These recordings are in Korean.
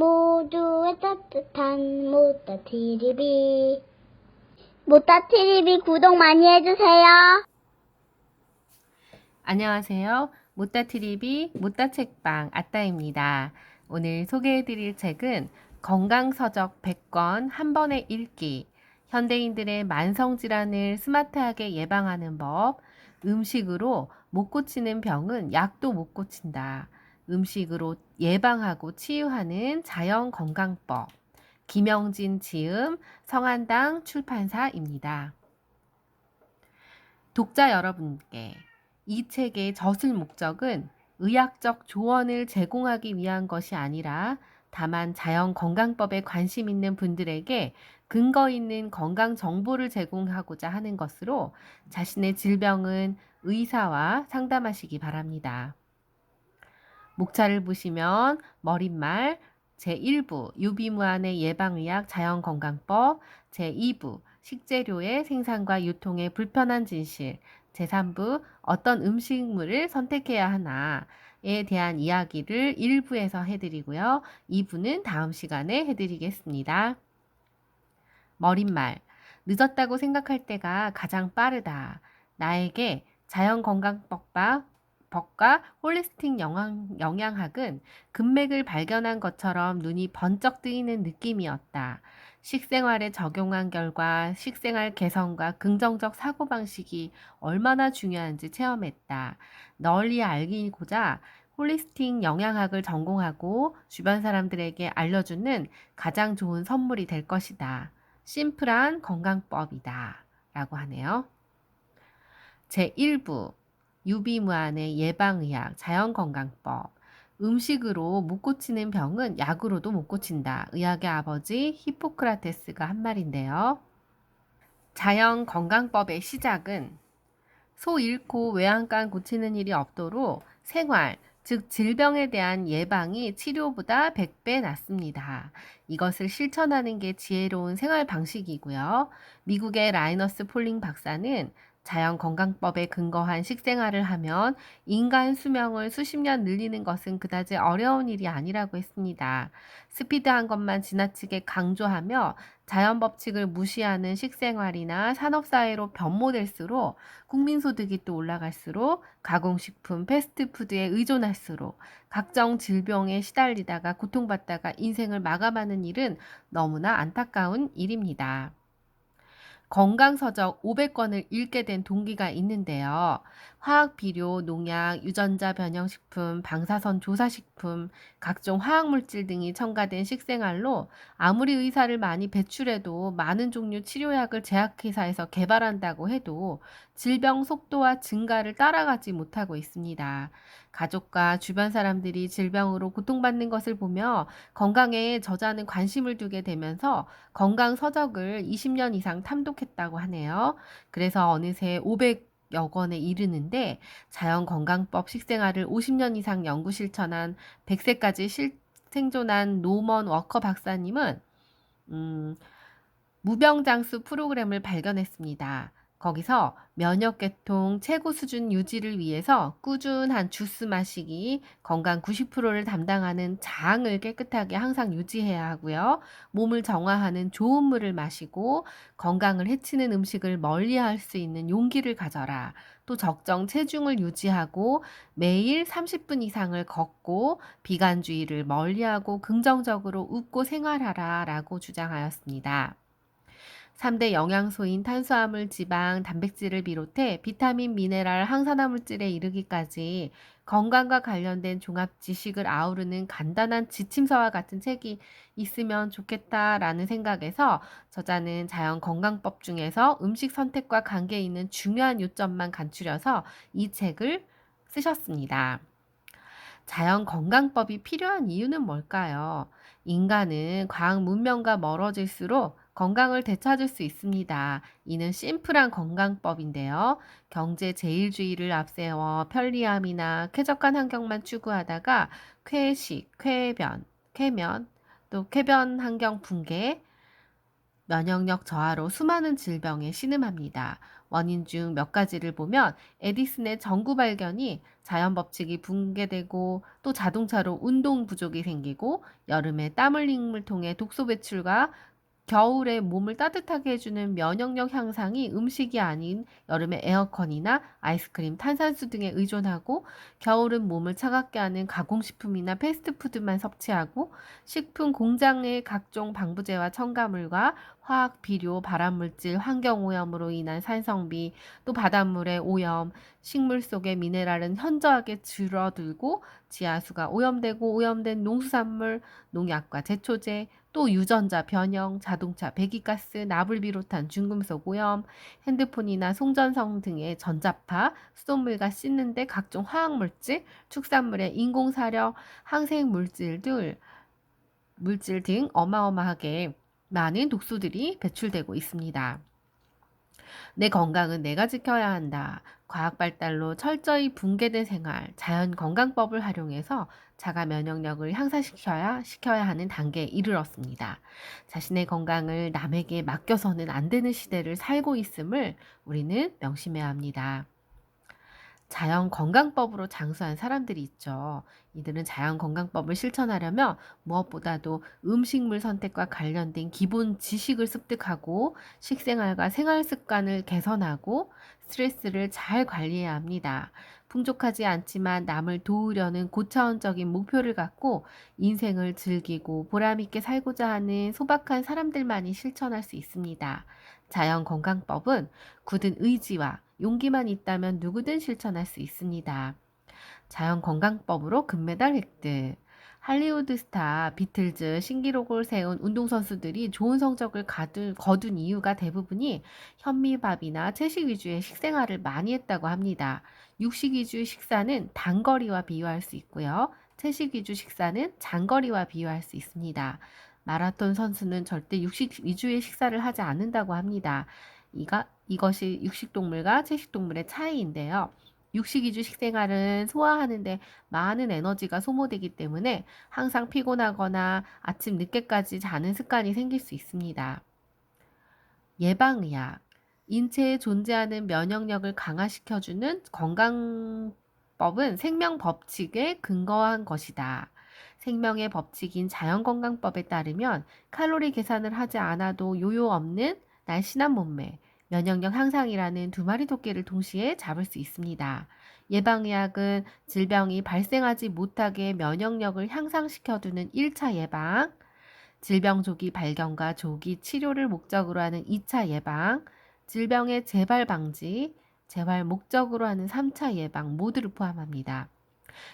모두의 따뜻한 모따TV. 모따TV 구독 많이 해주세요. 안녕하세요. 모따TV 모따책방 아따입니다. 오늘 소개해드릴 책은 건강서적 100권 한 번에 읽기, 현대인들의 만성질환을 스마트하게 예방하는 법, 음식으로 못 고치는 병은 약도 못 고친다, 음식으로 예방하고 치유하는 자연건강법, 김영진 지음, 성한당 출판사입니다. 독자 여러분께 이 책의 저술 목적은 의학적 조언을 제공하기 위한 것이 아니라 다만 자연건강법에 관심 있는 분들에게 근거 있는 건강 정보를 제공하고자 하는 것으로 자신의 질병은 의사와 상담하시기 바랍니다. 목차를 보시면 머릿말, 제1부 유비무환의 예방의학 자연건강법, 제2부 식재료의 생산과 유통의 불편한 진실, 제3부 어떤 음식물을 선택해야 하나에 대한 이야기를 1부에서 해드리고요. 2부는 다음 시간에 해드리겠습니다. 머릿말, 늦었다고 생각할 때가 가장 빠르다. 나에게 자연건강법과 홀리스틱 영양학은 금맥을 발견한 것처럼 눈이 번쩍 뜨이는 느낌이었다. 식생활에 적용한 결과 식생활 개선과 긍정적 사고방식이 얼마나 중요한지 체험했다. 널리 알리고자 홀리스틱 영양학을 전공하고 주변 사람들에게 알려주는 가장 좋은 선물이 될 것이다. 심플한 건강법이다. 라고 하네요. 제1부 유비무환의 예방의학 자연건강법. 음식으로 못 고치는 병은 약으로도 못 고친다. 의학의 아버지 히포크라테스가 한 말인데요. 자연건강법의 시작은 소 잃고 외양간 고치는 일이 없도록 생활, 즉 질병에 대한 예방이 치료보다 100배 낫습니다. 이것을 실천하는 게 지혜로운 생활 방식이고요. 미국의 라이너스 폴링 박사는 자연건강법에 근거한 식생활을 하면 인간 수명을 수십 년 늘리는 것은 그다지 어려운 일이 아니라고 했습니다. 스피드한 것만 지나치게 강조하며 자연 법칙을 무시하는 식생활이나 산업사회로 변모될수록 국민소득이 또 올라갈수록 가공식품, 패스트푸드에 의존할수록 각종 질병에 시달리다가 고통받다가 인생을 마감하는 일은 너무나 안타까운 일입니다. 건강서적 500권을 읽게 된 동기가 있는데요. 화학비료, 농약, 유전자 변형식품, 방사선 조사식품, 각종 화학물질 등이 첨가된 식생활로 아무리 의사를 많이 배출해도 많은 종류 치료약을 제약회사에서 개발한다고 해도 질병 속도와 증가를 따라가지 못하고 있습니다. 가족과 주변 사람들이 질병으로 고통받는 것을 보며 건강에 저자는 관심을 두게 되면서 건강 서적을 20년 이상 탐독했다고 하네요. 그래서 어느새 500여 권에 이르는데 자연건강법 식생활을 50년 이상 연구 실천한 100세까지 생존한 노먼 워커 박사님은 무병장수 프로그램을 발견했습니다. 거기서 면역계통 최고 수준 유지를 위해서 꾸준한 주스 마시기, 건강 90%를 담당하는 장을 깨끗하게 항상 유지해야 하고요. 몸을 정화하는 좋은 물을 마시고 건강을 해치는 음식을 멀리할 수 있는 용기를 가져라. 또 적정 체중을 유지하고 매일 30분 이상을 걷고 비관주의를 멀리하고 긍정적으로 웃고 생활하라 라고 주장하였습니다. 3대 영양소인 탄수화물, 지방, 단백질을 비롯해 비타민, 미네랄, 항산화 물질에 이르기까지 건강과 관련된 종합 지식을 아우르는 간단한 지침서와 같은 책이 있으면 좋겠다라는 생각에서 저자는 자연건강법 중에서 음식 선택과 관계 있는 중요한 요점만 간추려서 이 책을 쓰셨습니다. 자연건강법이 필요한 이유는 뭘까요? 인간은 과학 문명과 멀어질수록 건강을 되찾을 수 있습니다. 이는 심플한 건강법인데요. 경제 제일주의를 앞세워 편리함이나 쾌적한 환경만 추구하다가 쾌식, 쾌면, 또 쾌변 환경 붕괴, 면역력 저하로 수많은 질병에 신음합니다. 원인 중 몇 가지를 보면 에디슨의 전구 발견이 자연 법칙이 붕괴되고 또 자동차로 운동 부족이 생기고 여름에 땀 흘림을 통해 독소 배출과 겨울에 몸을 따뜻하게 해주는 면역력 향상이 음식이 아닌 여름에 에어컨이나 아이스크림, 탄산수 등에 의존하고 겨울은 몸을 차갑게 하는 가공식품이나 패스트푸드만 섭취하고 식품 공장의 각종 방부제와 첨가물과 화학 비료, 발암물질, 환경오염으로 인한 산성비, 또 바닷물의 오염, 식물 속의 미네랄은 현저하게 줄어들고 지하수가 오염되고 오염된 농수산물, 농약과 제초제, 또 유전자 변형, 자동차 배기가스, 납을 비롯한 중금속 오염, 핸드폰이나 송전성 등의 전자파, 수돗물과 씻는데 각종 화학물질, 축산물의 인공사료, 물질 등 어마어마하게 많은 독소들이 배출되고 있습니다. 내 건강은 내가 지켜야 한다. 과학 발달로 철저히 붕괴된 생활, 자연 건강법을 활용해서 자가 면역력을 향상시켜야 하는 단계에 이르렀습니다. 자신의 건강을 남에게 맡겨서는 안 되는 시대를 살고 있음을 우리는 명심해야 합니다. 자연 건강법으로 장수한 사람들이 있죠. 이들은 자연 건강법을 실천하려면 무엇보다도 음식물 선택과 관련된 기본 지식을 습득하고 식생활과 생활 습관을 개선하고 스트레스를 잘 관리해야 합니다. 풍족하지 않지만 남을 도우려는 고차원적인 목표를 갖고 인생을 즐기고 보람있게 살고자 하는 소박한 사람들만이 실천할 수 있습니다. 자연 건강법은 굳은 의지와 용기만 있다면 누구든 실천할 수 있습니다. 자연 건강법으로 금메달 획득. 할리우드 스타 비틀즈 신기록을 세운 운동선수들이 좋은 성적을 거둔 이유가 대부분이 현미밥이나 채식 위주의 식생활을 많이 했다고 합니다. 육식 위주 식사는 단거리와 비유할 수 있고요. 채식 위주 식사는 장거리와 비유할 수 있습니다. 마라톤 선수는 절대 육식 위주의 식사를 하지 않는다고 합니다. 이것이 육식동물과 채식동물의 차이인데요. 육식 위주 식생활은 소화하는데 많은 에너지가 소모되기 때문에 항상 피곤하거나 아침 늦게까지 자는 습관이 생길 수 있습니다. 예방의학. 인체에 존재하는 면역력을 강화시켜주는 건강법은 생명 법칙에 근거한 것이다. 생명의 법칙인 자연건강법에 따르면 칼로리 계산을 하지 않아도 요요 없는 날씬한 몸매, 면역력 향상이라는 두 마리 토끼를 동시에 잡을 수 있습니다. 예방의학은 질병이 발생하지 못하게 면역력을 향상시켜두는 1차 예방, 질병 조기 발견과 조기 치료를 목적으로 하는 2차 예방, 질병의 재발 방지, 재발 목적으로 하는 3차 예방 모두를 포함합니다.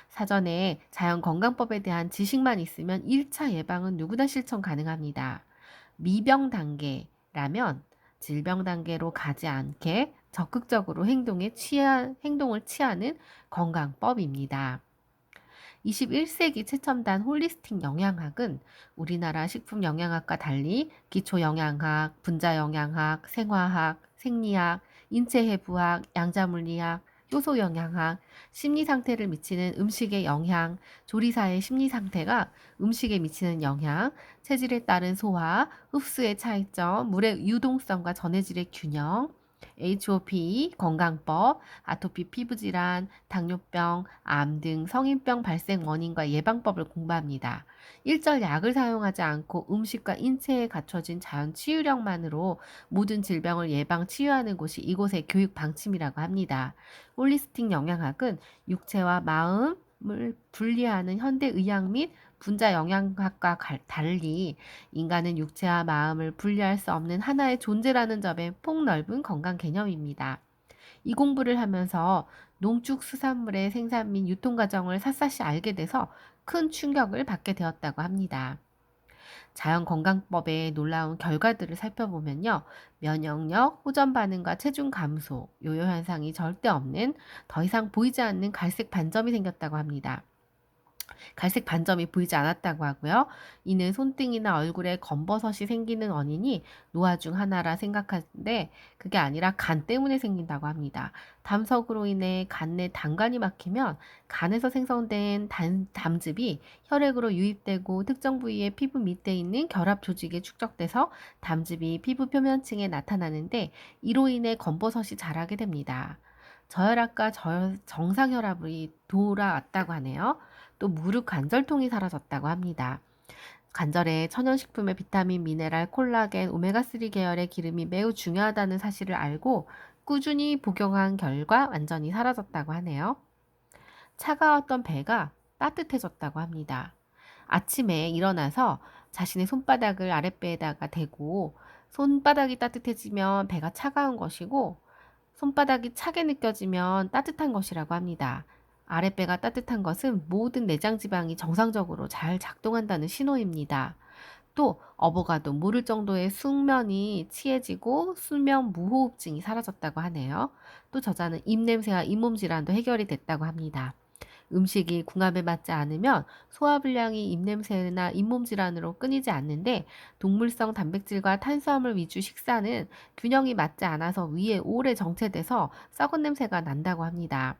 사전에 자연건강법에 대한 지식만 있으면 1차 예방은 누구나 실천 가능합니다. 미병 단계라면 질병 단계로 가지 않게 적극적으로 행동을 취하는 건강법입니다. 21세기 최첨단 홀리스틱 영양학은 우리나라 식품영양학과 달리 기초영양학, 분자영양학, 생화학, 생리학, 인체해부학, 양자물리학, 효소영양학, 심리상태를 미치는 음식의 영향, 조리사의 심리상태가 음식에 미치는 영향, 체질에 따른 소화, 흡수의 차이점, 물의 유동성과 전해질의 균형, HOPE, 건강법, 아토피 피부질환, 당뇨병, 암 등 성인병 발생 원인과 예방법을 공부합니다. 일절 약을 사용하지 않고 음식과 인체에 갖춰진 자연 치유력만으로 모든 질병을 예방 치유하는 곳이 이곳의 교육 방침이라고 합니다. 홀리스틱 영양학은 육체와 마음을 분리하는 현대의학 및 분자 영양학과 달리 인간은 육체와 마음을 분리할 수 없는 하나의 존재라는 점에 폭넓은 건강 개념입니다. 이 공부를 하면서 농축수산물의 생산 및 유통 과정을 샅샅이 알게 돼서 큰 충격을 받게 되었다고 합니다. 자연건강법의 놀라운 결과들을 살펴보면요. 면역력, 호전 반응과 체중 감소, 요요 현상이 절대 없는 더 이상 보이지 않는 갈색 반점이 생겼다고 합니다. 갈색 반점이 보이지 않았다고 하고요. 이는 손등이나 얼굴에 검버섯이 생기는 원인이 노화 중 하나라 생각하는데 그게 아니라 간 때문에 생긴다고 합니다. 담석으로 인해 간 내 담관이 막히면 간에서 생성된 담즙이 혈액으로 유입되고 특정 부위의 피부 밑에 있는 결합 조직에 축적돼서 담즙이 피부 표면층에 나타나는데 이로 인해 검버섯이 자라게 됩니다. 저혈압과 정상혈압이 돌아왔다고 하네요. 또 무릎 관절통이 사라졌다고 합니다. 관절에 천연식품의 비타민, 미네랄, 콜라겐, 오메가3 계열의 기름이 매우 중요하다는 사실을 알고 꾸준히 복용한 결과 완전히 사라졌다고 하네요. 차가웠던 배가 따뜻해졌다고 합니다. 아침에 일어나서 자신의 손바닥을 아랫배에다가 대고 손바닥이 따뜻해지면 배가 차가운 것이고 손바닥이 차게 느껴지면 따뜻한 것이라고 합니다. 아랫배가 따뜻한 것은 모든 내장 지방이 정상적으로 잘 작동한다는 신호입니다. 또 어버가도 모를 정도의 숙면이 취해지고 수면 무호흡증이 사라졌다고 하네요. 또 저자는 입냄새와 잇몸 질환도 해결이 됐다고 합니다. 음식이 궁합에 맞지 않으면 소화불량이 입냄새나 잇몸 질환으로 끊이지 않는데 동물성 단백질과 탄수화물 위주 식사는 균형이 맞지 않아서 위에 오래 정체돼서 썩은 냄새가 난다고 합니다.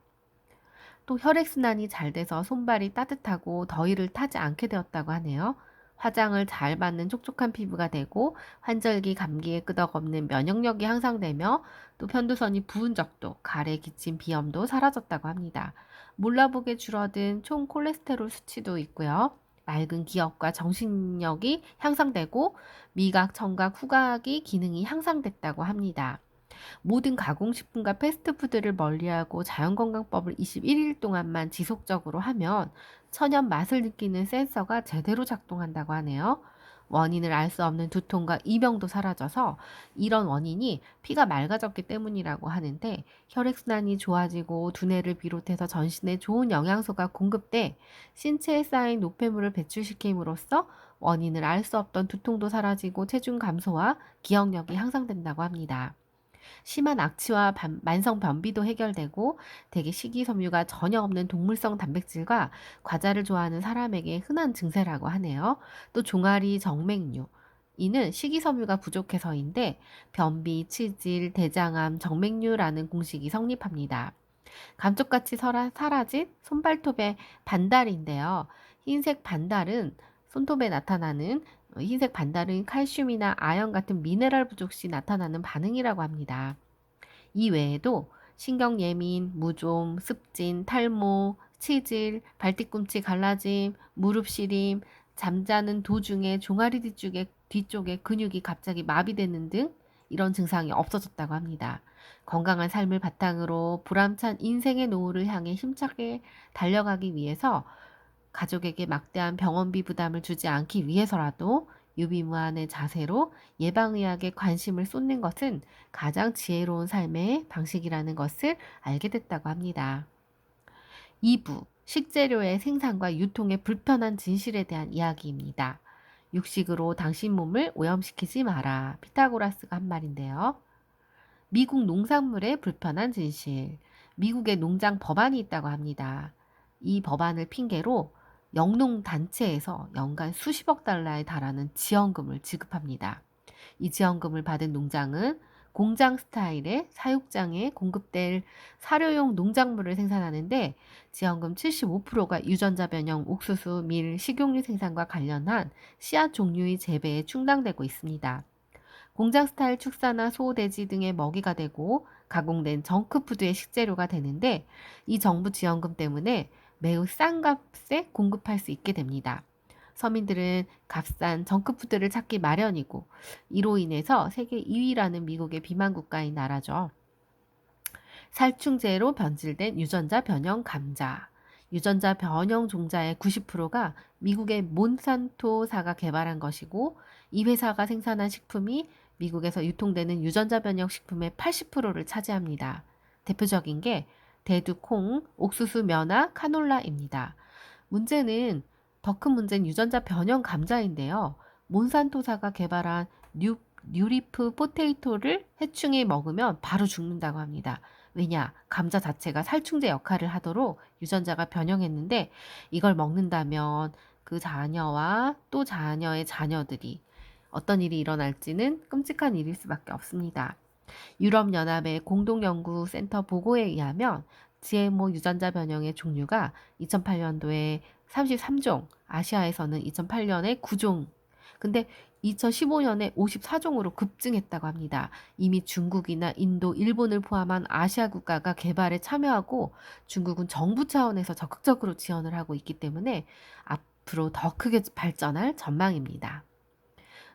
또 혈액순환이 잘 돼서 손발이 따뜻하고 더위를 타지 않게 되었다고 하네요. 화장을 잘 받는 촉촉한 피부가 되고 환절기 감기에 끄덕없는 면역력이 향상되며 또 편도선이 부은 적도 가래 기침 비염도 사라졌다고 합니다. 몰라보게 줄어든 총 콜레스테롤 수치도 있고요. 맑은 기억과 정신력이 향상되고 미각, 청각, 후각이 기능이 향상됐다고 합니다. 모든 가공식품과 패스트푸드를 멀리하고 자연건강법을 21일 동안만 지속적으로 하면 천연 맛을 느끼는 센서가 제대로 작동한다고 하네요. 원인을 알 수 없는 두통과 이병도 사라져서 이런 원인이 피가 맑아졌기 때문이라고 하는데 혈액순환이 좋아지고 두뇌를 비롯해서 전신에 좋은 영양소가 공급돼 신체에 쌓인 노폐물을 배출시킴으로써 원인을 알 수 없던 두통도 사라지고 체중 감소와 기억력이 향상된다고 합니다. 심한 악취와 만성 변비도 해결되고 대개 식이섬유가 전혀 없는 동물성 단백질과 과자를 좋아하는 사람에게 흔한 증세라고 하네요. 또 종아리 정맥류. 이는 식이섬유가 부족해서인데 변비, 치질, 대장암, 정맥류라는 공식이 성립합니다. 감쪽같이 사라진 손발톱의 반달인데요. 흰색 반달은 손톱에 나타나는 흰색 반달은 칼슘이나 아연 같은 미네랄 부족 시 나타나는 반응이라고 합니다. 이 외에도 신경 예민, 무좀, 습진, 탈모, 치질, 발뒤꿈치 갈라짐, 무릎 시림, 잠자는 도중에 종아리 뒤쪽에 근육이 갑자기 마비되는 등 이런 증상이 없어졌다고 합니다. 건강한 삶을 바탕으로 보람찬 인생의 노후를 향해 힘차게 달려가기 위해서 가족에게 막대한 병원비 부담을 주지 않기 위해서라도 유비무환의 자세로 예방의학에 관심을 쏟는 것은 가장 지혜로운 삶의 방식이라는 것을 알게 됐다고 합니다. 2부 식재료의 생산과 유통의 불편한 진실에 대한 이야기입니다. 육식으로 당신 몸을 오염시키지 마라. 피타고라스가 한 말인데요. 미국 농산물의 불편한 진실. 미국에 농장 법안이 있다고 합니다. 이 법안을 핑계로 영농단체에서 연간 수십억 달러에 달하는 지원금을 지급합니다. 이 지원금을 받은 농장은 공장 스타일의 사육장에 공급될 사료용 농작물을 생산하는데 지원금 75%가 유전자 변형, 옥수수, 밀, 식용유 생산과 관련한 씨앗 종류의 재배에 충당되고 있습니다. 공장 스타일 축사나 소, 돼지 등의 먹이가 되고 가공된 정크푸드의 식재료가 되는데 이 정부 지원금 때문에 매우 싼 값에 공급할 수 있게 됩니다. 서민들은 값싼 정크푸드를 찾기 마련이고 이로 인해서 세계 2위라는 미국의 비만 국가인 나라죠. 살충제로 변질된 유전자 변형 감자. 유전자 변형 종자의 90%가 미국의 몬산토사가 개발한 것이고 이 회사가 생산한 식품이 미국에서 유통되는 유전자 변형 식품의 80%를 차지합니다. 대표적인 게 대두 콩, 옥수수 면화, 카놀라입니다. 더 큰 문제는 유전자 변형 감자인데요. 몬산토사가 개발한 뉴리프 포테이토를 해충이 먹으면 바로 죽는다고 합니다. 왜냐? 감자 자체가 살충제 역할을 하도록 유전자가 변형했는데 이걸 먹는다면 그 자녀와 또 자녀의 자녀들이 어떤 일이 일어날지는 끔찍한 일일 수밖에 없습니다. 유럽연합의 공동연구센터 보고에 의하면 GMO 유전자 변형의 종류가 2008년도에 33종, 아시아에서는 2008년에 9종, 근데 2015년에 54종으로 급증했다고 합니다. 이미 중국이나 인도, 일본을 포함한 아시아 국가가 개발에 참여하고 중국은 정부 차원에서 적극적으로 지원을 하고 있기 때문에 앞으로 더 크게 발전할 전망입니다.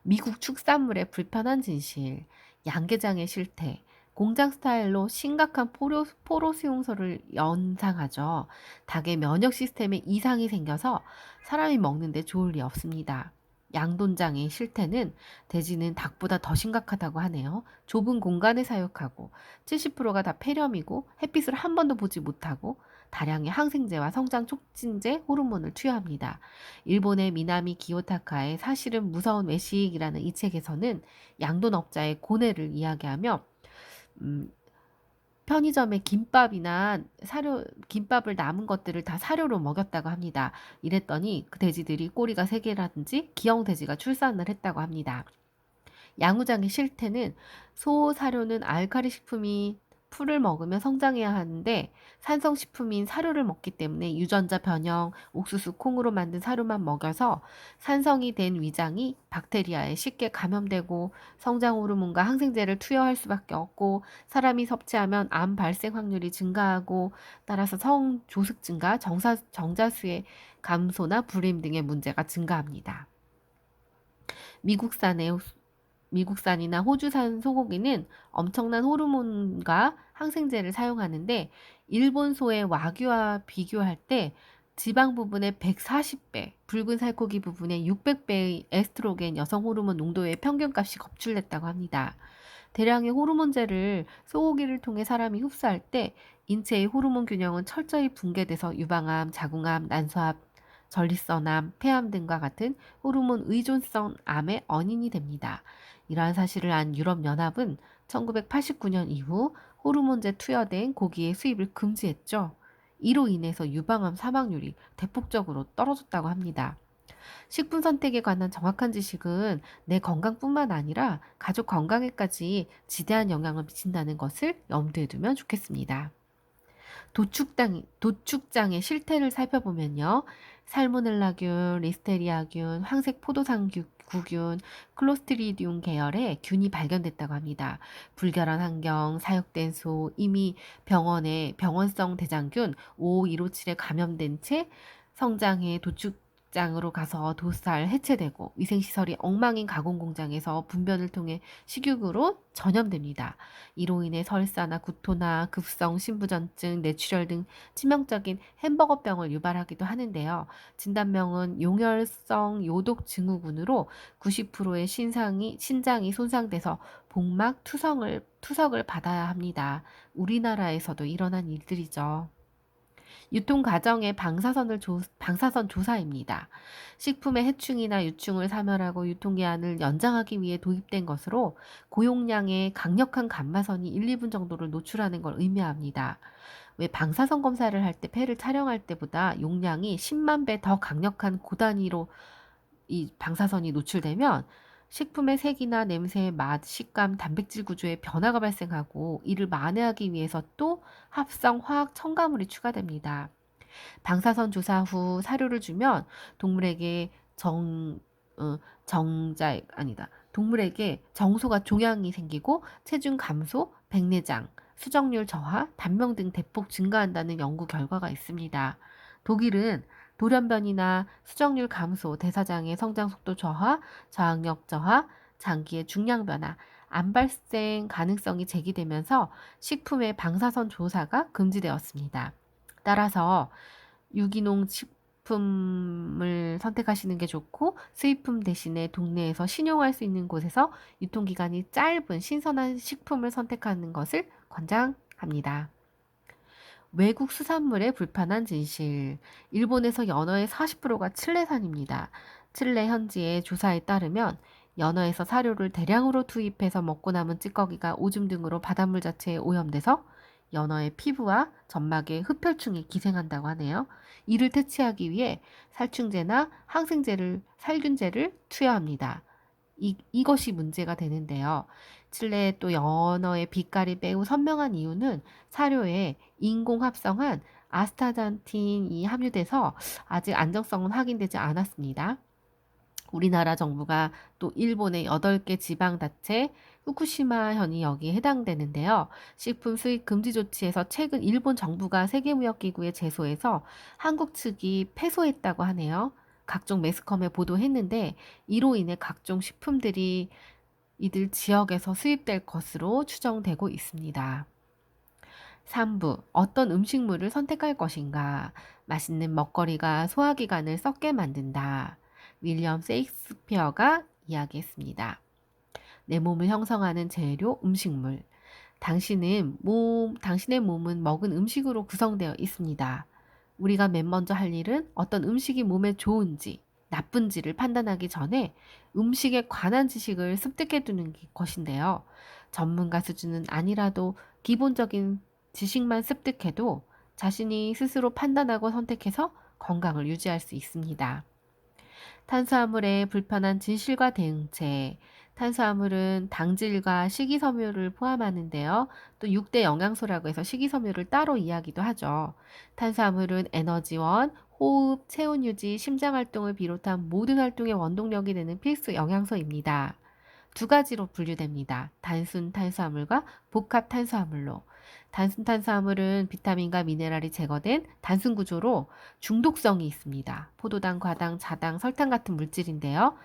미국 축산물의 불편한 진실, 양계장의 실태, 공장 스타일로 심각한 포로 수용소를 연상하죠. 닭의 면역 시스템에 이상이 생겨서 사람이 먹는데 좋을 리 없습니다. 양돈장의 실태는 돼지는 닭보다 더 심각하다고 하네요. 좁은 공간에 사육하고 70%가 다 폐렴이고 햇빛을 한 번도 보지 못하고 다량의 항생제와 성장 촉진제 호르몬을 투여합니다. 일본의 미나미 기요타카의 사실은 무서운 외식이라는 이 책에서는 양돈업자의 고뇌를 이야기하며 편의점에 김밥이나 김밥을 남은 것들을 다 사료로 먹였다고 합니다. 이랬더니 그 돼지들이 꼬리가 3개라든지 기형 돼지가 출산을 했다고 합니다. 양우장의 실태는 소 사료는 알칼리 식품이 풀을 먹으면 성장해야 하는데 산성식품인 사료를 먹기 때문에 유전자 변형, 옥수수 콩으로 만든 사료만 먹여서 산성이 된 위장이 박테리아에 쉽게 감염되고 성장 호르몬과 항생제를 투여할 수밖에 없고 사람이 섭취하면 암 발생 확률이 증가하고 따라서 성조숙 증가, 정자수의 감소나 불임 등의 문제가 증가합니다. 미국산의 미국산이나 호주산 소고기는 엄청난 호르몬과 항생제를 사용하는데 일본 소의 와규와 비교할 때 지방 부분의 140배, 붉은 살코기 부분의 600배의 에스트로겐 여성 호르몬 농도의 평균값이 검출됐다고 합니다. 대량의 호르몬제를 소고기를 통해 사람이 흡수할 때 인체의 호르몬 균형은 철저히 붕괴돼서 유방암, 자궁암, 난소암, 전립선암, 폐암 등과 같은 호르몬 의존성 암의 원인이 됩니다. 이러한 사실을 안 유럽연합은 1989년 이후 호르몬제 투여된 고기의 수입을 금지했죠. 이로 인해서 유방암 사망률이 대폭적으로 떨어졌다고 합니다. 식품 선택에 관한 정확한 지식은 내 건강뿐만 아니라 가족 건강에까지 지대한 영향을 미친다는 것을 염두에 두면 좋겠습니다. 도축장의 실태를 살펴보면요. 살모넬라균, 리스테리아균, 황색 포도상구균, 클로스트리디움 계열의 균이 발견됐다고 합니다. 불결한 환경, 사육된 소, 이미 병원에 병원성 대장균 55157에 감염된 채 성장해 도축장으로 가서 도살 해체되고 위생시설이 엉망인 가공공장에서 분변을 통해 식육으로 전염됩니다. 이로 인해 설사나 구토나 급성 신부전증, 뇌출혈 등 치명적인 햄버거병을 유발하기도 하는데요. 진단명은 용혈성 요독 증후군으로 90%의 신장이 손상돼서 복막 투석을 받아야 합니다. 우리나라에서도 일어난 일들이죠. 유통 과정의 방사선 조사입니다. 식품의 해충이나 유충을 사멸하고 유통기한을 연장하기 위해 도입된 것으로 고용량의 강력한 감마선이 1, 2분 정도를 노출하는 걸 의미합니다. 왜 방사선 검사를 할 때 폐를 촬영할 때보다 용량이 10만 배 더 강력한 고단위로 이 방사선이 노출되면 식품의 색이나 냄새, 맛, 식감, 단백질 구조에 변화가 발생하고 이를 만회하기 위해서 또 합성 화학 첨가물이 추가됩니다. 방사선 조사 후 사료를 주면 동물에게 동물에게 정소가 종양이 생기고 체중 감소, 백내장, 수정률 저하, 단명 등 대폭 증가한다는 연구 결과가 있습니다. 독일은 돌연변이나 수정률 감소, 대사장의 성장 속도 저하, 저항력 저하, 장기의 중량 변화, 암 발생 가능성이 제기되면서 식품의 방사선 조사가 금지되었습니다. 따라서 유기농 식품을 선택하시는 게 좋고 수입품 대신에 동네에서 신용할 수 있는 곳에서 유통기간이 짧은 신선한 식품을 선택하는 것을 권장합니다. 외국 수산물의 불편한 진실. 일본에서 연어의 40%가 칠레산입니다. 칠레 현지의 조사에 따르면 연어에서 사료를 대량으로 투입해서 먹고 남은 찌꺼기가 오줌 등으로 바닷물 자체에 오염돼서 연어의 피부와 점막의 흡혈충에 기생한다고 하네요. 이를 퇴치하기 위해 살충제나 살균제를 투여합니다. 이것이 문제가 되는데요. 칠레의 또 연어의 빛깔이 매우 선명한 이유는 사료에 인공 합성한 아스타잔틴이 함유돼서 아직 안정성은 확인되지 않았습니다. 우리나라 정부가 또 일본의 8개 지방자치 후쿠시마현이 여기에 해당되는데요. 식품 수입 금지 조치에서 최근 일본 정부가 세계무역기구에 제소해서 한국 측이 패소했다고 하네요. 각종 매스컴에 보도했는데 이로 인해 각종 식품들이 이들 지역에서 수입될 것으로 추정되고 있습니다. 3부 어떤 음식물을 선택할 것인가? 맛있는 먹거리가 소화기관을 썩게 만든다. 윌리엄 세익스피어가 이야기했습니다. 내 몸을 형성하는 재료 음식물. 당신의 몸은 먹은 음식으로 구성되어 있습니다. 우리가 맨 먼저 할 일은 어떤 음식이 몸에 좋은지, 나쁜지를 판단하기 전에 음식에 관한 지식을 습득해 두는 것인데요. 전문가 수준은 아니라도 기본적인 지식만 습득해도 자신이 스스로 판단하고 선택해서 건강을 유지할 수 있습니다. 탄수화물의 불편한 진실과 대응책. 탄수화물은 당질과 식이섬유를 포함하는데요. 또 6대 영양소라고 해서 식이섬유를 따로 이야기도 하죠. 탄수화물은 에너지원, 호흡, 체온 유지, 심장 활동을 비롯한 모든 활동의 원동력이 되는 필수 영양소입니다. 두 가지로 분류됩니다. 단순 탄수화물과 복합 탄수화물로. 단순 탄수화물은 비타민과 미네랄이 제거된 단순 구조로 중독성이 있습니다. 포도당, 과당, 자당, 설탕 같은 물질인데요.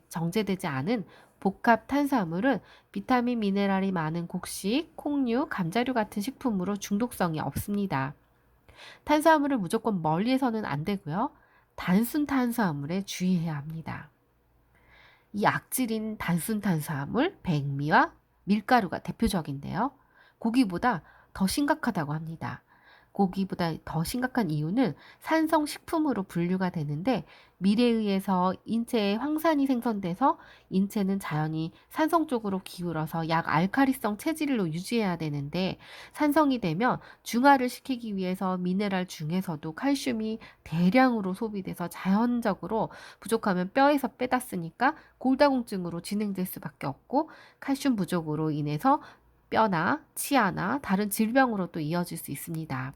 정제되지 않은 복합 탄수화물은 비타민, 미네랄이 많은 곡식, 콩류, 감자류 같은 식품으로 중독성이 없습니다. 탄수화물을 무조건 멀리해서는 안 되고요. 단순 탄수화물에 주의해야 합니다. 이 악질인 단순 탄수화물, 백미와 밀가루가 대표적인데요. 고기보다 더 심각하다고 합니다. 고기보다 더 심각한 이유는 산성 식품으로 분류가 되는데 밀에 의해서 인체에 황산이 생성돼서 인체는 자연히 산성 쪽으로 기울어서 약 알칼리성 체질로 유지해야 되는데 산성이 되면 중화를 시키기 위해서 미네랄 중에서도 칼슘이 대량으로 소비돼서 자연적으로 부족하면 뼈에서 빼다 쓰니까 골다공증으로 진행될 수밖에 없고 칼슘 부족으로 인해서 뼈나 치아나 다른 질병으로 또 이어질 수 있습니다.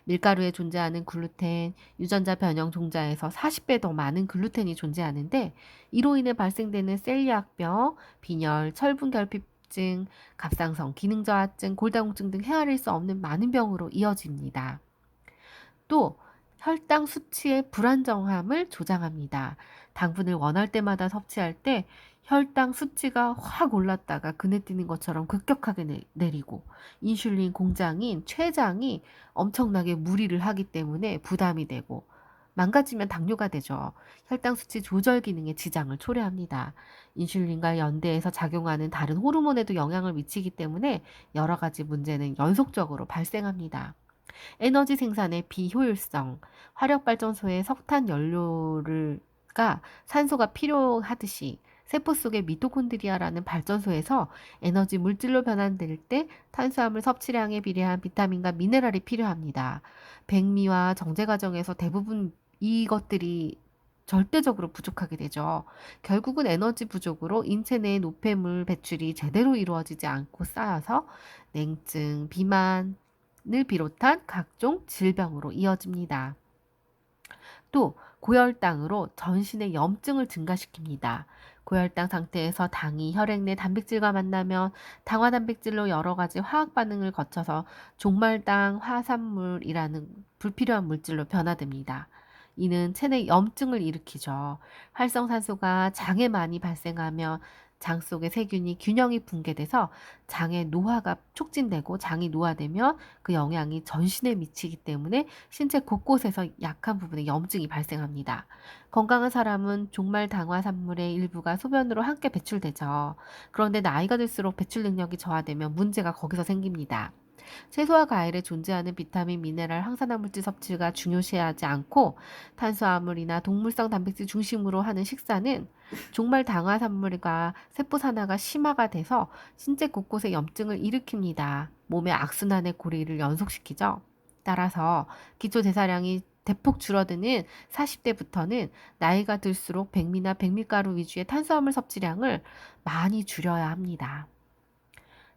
밀가루에 존재하는 글루텐, 유전자 변형 종자에서 40배 더 많은 글루텐이 존재하는데 이로 인해 발생되는 셀리악병, 빈혈, 철분결핍증, 갑상선 기능 저하증, 골다공증 등 헤아릴 수 없는 많은 병으로 이어집니다. 또 혈당 수치의 불안정함을 조장합니다. 당분을 원할 때마다 섭취할 때 혈당 수치가 확 올랐다가 그네 뛰는 것처럼 급격하게 내리고 인슐린 공장인 췌장이 엄청나게 무리를 하기 때문에 부담이 되고 망가지면 당뇨가 되죠. 혈당 수치 조절 기능에 지장을 초래합니다. 인슐린과 연대해서 작용하는 다른 호르몬에도 영향을 미치기 때문에 여러 가지 문제는 연속적으로 발생합니다. 에너지 생산의 비효율성, 화력발전소에 석탄 연료가 산소가 필요하듯이 세포 속의 미토콘드리아라는 발전소에서 에너지 물질로 변환될 때 탄수화물 섭취량에 비례한 비타민과 미네랄이 필요합니다. 백미와 정제 과정에서 대부분 이것들이 절대적으로 부족하게 되죠. 결국은 에너지 부족으로 인체 내 노폐물 배출이 제대로 이루어지지 않고 쌓여서 냉증, 비만, 을 비롯한 각종 질병으로 이어집니다. 또 고혈당으로 전신의 염증을 증가시킵니다. 고혈당 상태에서 당이 혈액 내 단백질과 만나면 당화 단백질로 여러 가지 화학 반응을 거쳐서 종말당 화산물이라는 불필요한 물질로 변화됩니다. 이는 체내 염증을 일으키죠. 활성산소가 장에 많이 발생하면 장 속의 세균이 균형이 붕괴돼서 장의 노화가 촉진되고 장이 노화되면 그 영향이 전신에 미치기 때문에 신체 곳곳에서 약한 부분에 염증이 발생합니다. 건강한 사람은 종말 당화산물의 일부가 소변으로 함께 배출되죠. 그런데 나이가 들수록 배출 능력이 저하되면 문제가 거기서 생깁니다. 채소와 과일에 존재하는 비타민, 미네랄, 항산화물질 섭취가 중요시하지 않고 탄수화물이나 동물성 단백질 중심으로 하는 식사는 종말 당화산물과 세포 산화가 심화가 돼서 신체 곳곳에 염증을 일으킵니다. 몸의 악순환의 고리를 연속시키죠. 따라서 기초 대사량이 대폭 줄어드는 40대부터는 나이가 들수록 백미나 백밀가루 위주의 탄수화물 섭취량을 많이 줄여야 합니다.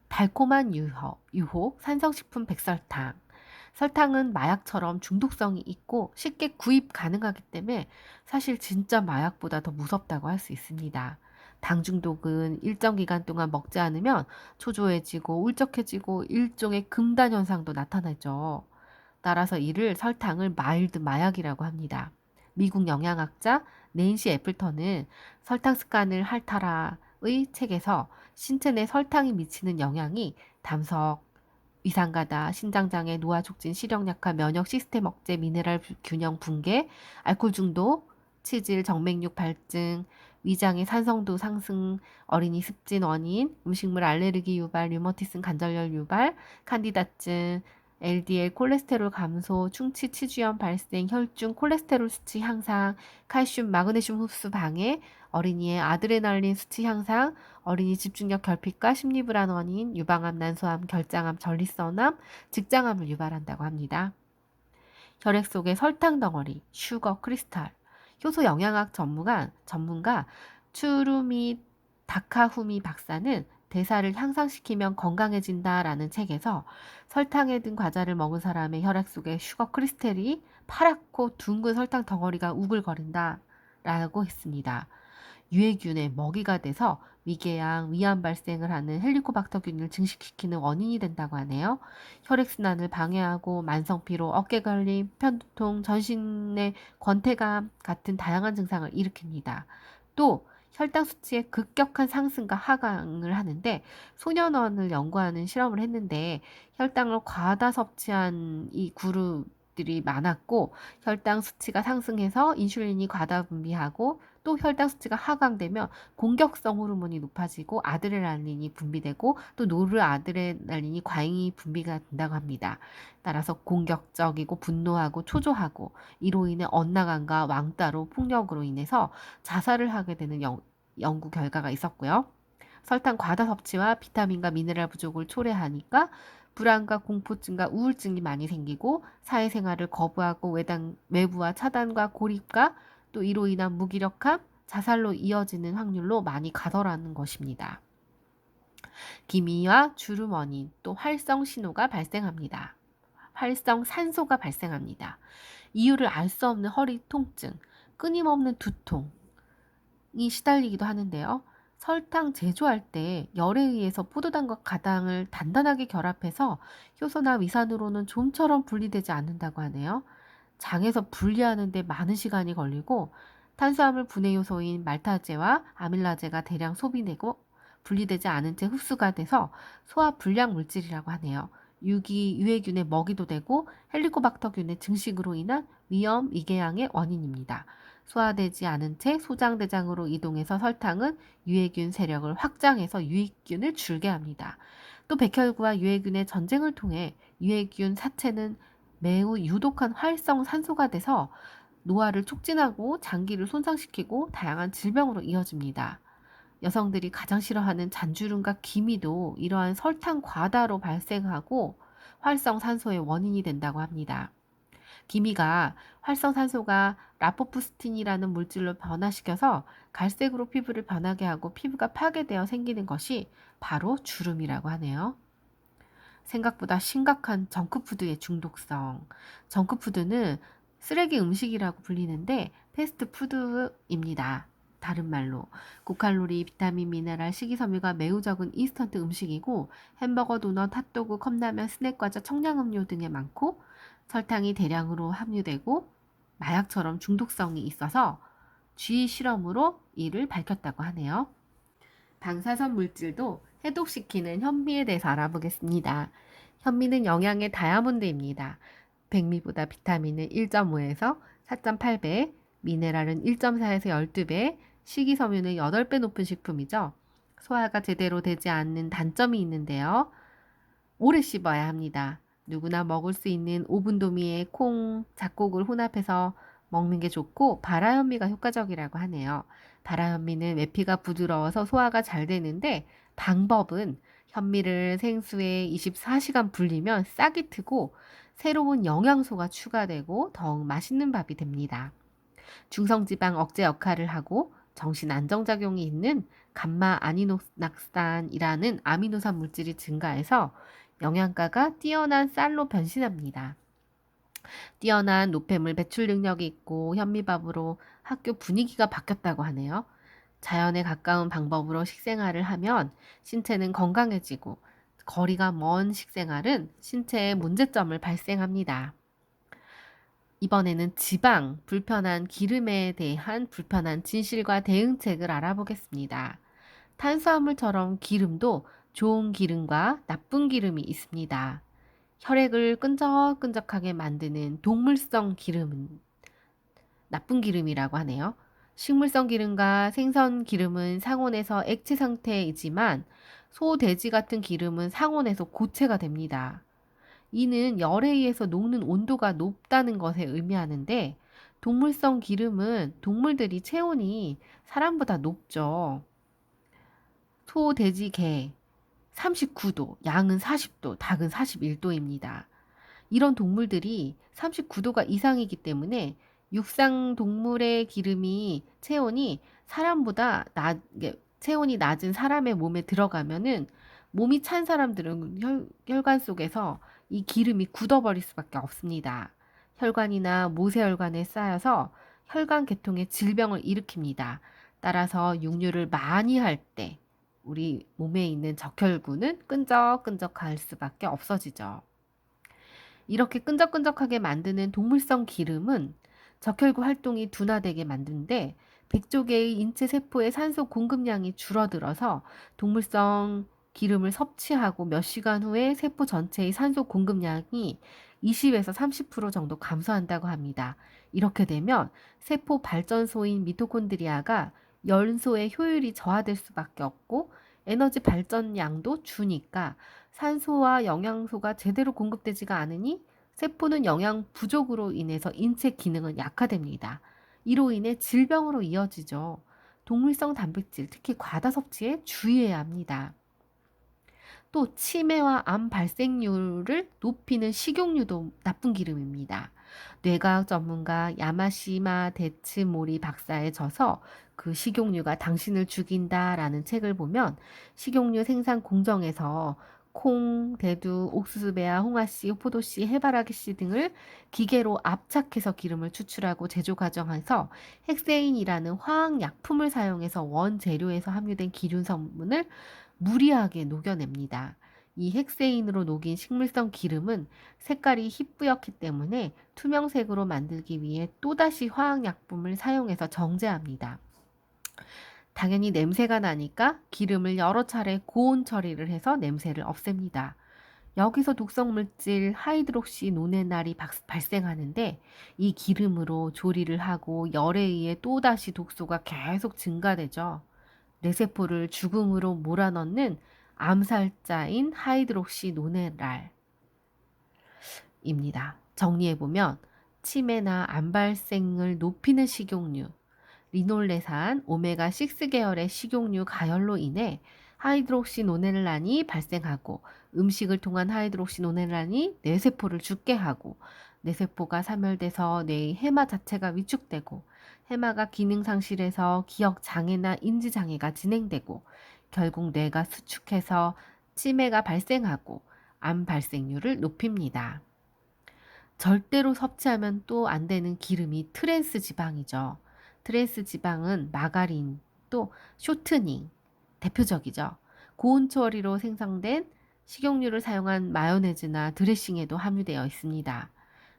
달콤한 유혹, 산성식품 백설탕. 설탕은 마약처럼 중독성이 있고 쉽게 구입 가능하기 때문에 사실 진짜 마약보다 더 무섭다고 할 수 있습니다. 당 중독은 일정 기간 동안 먹지 않으면 초조해지고 울적해지고 일종의 금단 현상도 나타나죠. 따라서 이를 설탕을 마일드 마약이라고 합니다. 미국 영양학자 낸시 애플턴은 설탕 습관을 할타라의 책에서 신체 내 설탕이 미치는 영향이 담석, 위산가다, 신장장애, 노화 촉진, 시력 약화, 면역 시스템 억제, 미네랄 균형 붕괴, 알코올 중독, 치질, 정맥류 발증, 위장의 산성도 상승, 어린이 습진 원인, 음식물 알레르기 유발, 류머티슨 관절염 유발, 칸디다증, LDL 콜레스테롤 감소, 충치 치주염 발생, 혈중 콜레스테롤 수치 향상, 칼슘, 마그네슘 흡수 방해, 어린이의 아드레날린 수치 향상, 어린이 집중력 결핍과 심리불안 원인, 유방암, 난소암, 결장암, 전립선암, 직장암을 유발한다고 합니다. 혈액 속의 설탕 덩어리, 슈거 크리스탈, 효소 영양학 전문가 추루미 다카후미 박사는 대사를 향상시키면 건강해진다라는 책에서 설탕에 든 과자를 먹은 사람의 혈액 속의 슈거 크리스탈이 파랗고 둥근 설탕 덩어리가 우글거린다라고 했습니다. 유해균의 먹이가 돼서 위궤양, 위암 발생을 하는 헬리코박터균을 증식시키는 원인이 된다고 하네요. 혈액순환을 방해하고 만성피로, 어깨걸림, 편두통, 전신의 권태감 같은 다양한 증상을 일으킵니다. 또 혈당 수치의 급격한 상승과 하강을 하는데 소년원을 연구하는 실험을 했는데 혈당을 과다 섭취한 이 그룹들이 많았고 혈당 수치가 상승해서 인슐린이 과다 분비하고 또 혈당 수치가 하강되면 공격성 호르몬이 높아지고 아드레날린이 분비되고 또 노르아드레날린이 과잉이 분비가 된다고 합니다. 따라서 공격적이고 분노하고 초조하고 이로 인해 엇나감과 왕따로 폭력으로 인해서 자살을 하게 되는 연구 결과가 있었고요. 설탕 과다 섭취와 비타민과 미네랄 부족을 초래하니까 불안과 공포증과 우울증이 많이 생기고 사회생활을 거부하고 외부와 차단과 고립과 또 이로 인한 무기력함, 자살로 이어지는 확률로 많이 가더라는 것입니다. 기미와 주름 원인, 또 활성 신호가 발생합니다. 활성 산소가 발생합니다. 이유를 알 수 없는 허리 통증, 끊임없는 두통이 시달리기도 하는데요. 설탕 제조할 때 열에 의해서 포도당과 가당을 단단하게 결합해서 효소나 위산으로는 좀처럼 분리되지 않는다고 하네요. 장에서 분리하는 데 많은 시간이 걸리고 탄수화물 분해 요소인 말타제와 아밀라제가 대량 소비되고 분리되지 않은 채 흡수가 돼서 소화 불량 물질이라고 하네요. 유해균의 먹이도 되고 헬리코박터균의 증식으로 인한 위염, 위궤양의 원인입니다. 소화되지 않은 채 소장대장으로 이동해서 설탕은 유해균 세력을 확장해서 유익균을 줄게 합니다. 또 백혈구와 유해균의 전쟁을 통해 유해균 사체는 매우 유독한 활성 산소가 돼서 노화를 촉진하고 장기를 손상시키고 다양한 질병으로 이어집니다. 여성들이 가장 싫어하는 잔주름과 기미도 이러한 설탕 과다로 발생하고 활성산소의 원인이 된다고 합니다. 기미가 활성산소가 라포푸스틴이라는 물질로 변화시켜서 갈색으로 피부를 변하게 하고 피부가 파괴되어 생기는 것이 바로 주름이라고 하네요. 생각보다 심각한 정크푸드의 중독성. 정크푸드는 쓰레기 음식이라고 불리는데 패스트푸드입니다. 다른 말로 고칼로리, 비타민, 미네랄, 식이섬유가 매우 적은 인스턴트 음식이고 햄버거, 도넛, 핫도그, 컵라면, 스낵과자, 청량음료 등에 많고 설탕이 대량으로 함유되고 마약처럼 중독성이 있어서 쥐 실험으로 이를 밝혔다고 하네요. 방사선 물질도 해독시키는 현미에 대해서 알아보겠습니다. 현미는 영양의 다이아몬드입니다. 백미보다 비타민은 1.5에서 4.8배, 미네랄은 1.4에서 12배, 식이섬유는 8배 높은 식품이죠. 소화가 제대로 되지 않는 단점이 있는데요. 오래 씹어야 합니다. 누구나 먹을 수 있는 오븐 도미에 콩, 잡곡을 혼합해서 먹는 게 좋고 발화현미가 효과적이라고 하네요. 발화현미는 외피가 부드러워서 소화가 잘 되는데 방법은 현미를 생수에 24시간 불리면 싹이 트고 새로운 영양소가 추가되고 더욱 맛있는 밥이 됩니다. 중성지방 억제 역할을 하고 정신 안정작용이 있는 감마 아미노락산이라는 아미노산 물질이 증가해서 영양가가 뛰어난 쌀로 변신합니다. 뛰어난 노폐물 배출 능력이 있고 현미밥으로 학교 분위기가 바뀌었다고 하네요. 자연에 가까운 방법으로 식생활을 하면 신체는 건강해지고 거리가 먼 식생활은 신체에 문제점을 발생합니다. 이번에는 지방, 불편한 기름에 대한 불편한 진실과 대응책을 알아보겠습니다. 탄수화물처럼 기름도 좋은 기름과 나쁜 기름이 있습니다. 혈액을 끈적끈적하게 만드는 동물성 기름은 나쁜 기름이라고 하네요. 식물성 기름과 생선 기름은 상온에서 액체 상태이지만 소, 돼지 같은 기름은 상온에서 고체가 됩니다. 이는 열에 의해서 녹는 온도가 높다는 것에 의미하는데 동물성 기름은 동물들이 체온이 사람보다 높죠. 소, 돼지, 개 39도, 양은 40도, 닭은 41도입니다. 이런 동물들이 39도가 이상이기 때문에 육상 동물의 기름이 체온이 사람보다 체온이 낮은 사람의 몸에 들어가면은 몸이 찬 사람들은 혈관 속에서 이 기름이 굳어버릴 수밖에 없습니다. 혈관이나 모세혈관에 쌓여서 혈관 계통의 질병을 일으킵니다. 따라서 육류를 많이 할 때 우리 몸에 있는 적혈구는 끈적끈적할 수밖에 없어지죠. 이렇게 끈적끈적하게 만드는 동물성 기름은 적혈구 활동이 둔화되게 만드는데 100조 개의 인체 세포의 산소 공급량이 줄어들어서 동물성 기름을 섭취하고 몇 시간 후에 세포 전체의 산소 공급량이 20에서 30% 정도 감소한다고 합니다. 이렇게 되면 세포 발전소인 미토콘드리아가 연소의 효율이 저하될 수밖에 없고 에너지 발전량도 주니까 산소와 영양소가 제대로 공급되지가 않으니 세포는 영양 부족으로 인해서 인체 기능은 약화됩니다. 이로 인해 질병으로 이어지죠. 동물성 단백질, 특히 과다 섭취에 주의해야 합니다. 또 치매와 암 발생률을 높이는 식용유도 나쁜 기름입니다. 뇌과학 전문가 야마시마 데츠모리 박사의 저서 그 식용유가 당신을 죽인다라는 책을 보면 식용유 생산 공정에서 콩, 대두, 옥수수배아, 홍아씨, 포도씨, 해바라기씨 등을 기계로 압착해서 기름을 추출하고 제조 과정에서 헥세인이라는 화학약품을 사용해서 원재료에서 함유된 기름 성분을 무리하게 녹여냅니다. 이 헥세인으로 녹인 식물성 기름은 색깔이 희뿌옇기 때문에 투명색으로 만들기 위해 또다시 화학약품을 사용해서 정제합니다. 당연히 냄새가 나니까 기름을 여러 차례 고온 처리를 해서 냄새를 없앱니다. 여기서 독성물질 하이드록시 노네날이 발생하는데 이 기름으로 조리를 하고 열에 의해 또다시 독소가 계속 증가되죠. 뇌세포를 죽음으로 몰아넣는 암살자인 하이드록시 노네랄입니다. 정리해보면 치매나 암 발생을 높이는 식용유, 리놀레산, 오메가6 계열의 식용유 가열로 인해 하이드록시노네란이 발생하고 음식을 통한 하이드록시노네란이 뇌세포를 죽게 하고 뇌세포가 사멸돼서 뇌의 해마 자체가 위축되고 해마가 기능 상실해서 기억 장애나 인지 장애가 진행되고 결국 뇌가 수축해서 치매가 발생하고 암 발생률을 높입니다. 절대로 섭취하면 또 안 되는 기름이 트랜스 지방이죠. 트랜스 지방은 마가린, 또 쇼트닝 대표적이죠. 고온 처리로 생성된 식용유를 사용한 마요네즈나 드레싱에도 함유되어 있습니다.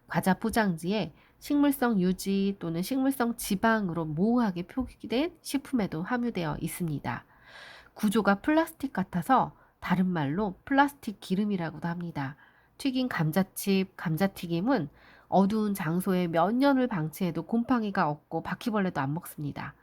과자 포장지에 식물성 유지 또는 식물성 지방으로 모호하게 표기된 식품에도 함유되어 있습니다. 구조가 플라스틱 같아서 다른 말로 플라스틱 기름이라고도 합니다. 튀긴 감자칩, 감자튀김은 어두운 장소에 몇 년을 방치해도 곰팡이가 없고 바퀴벌레도 안 먹습니다.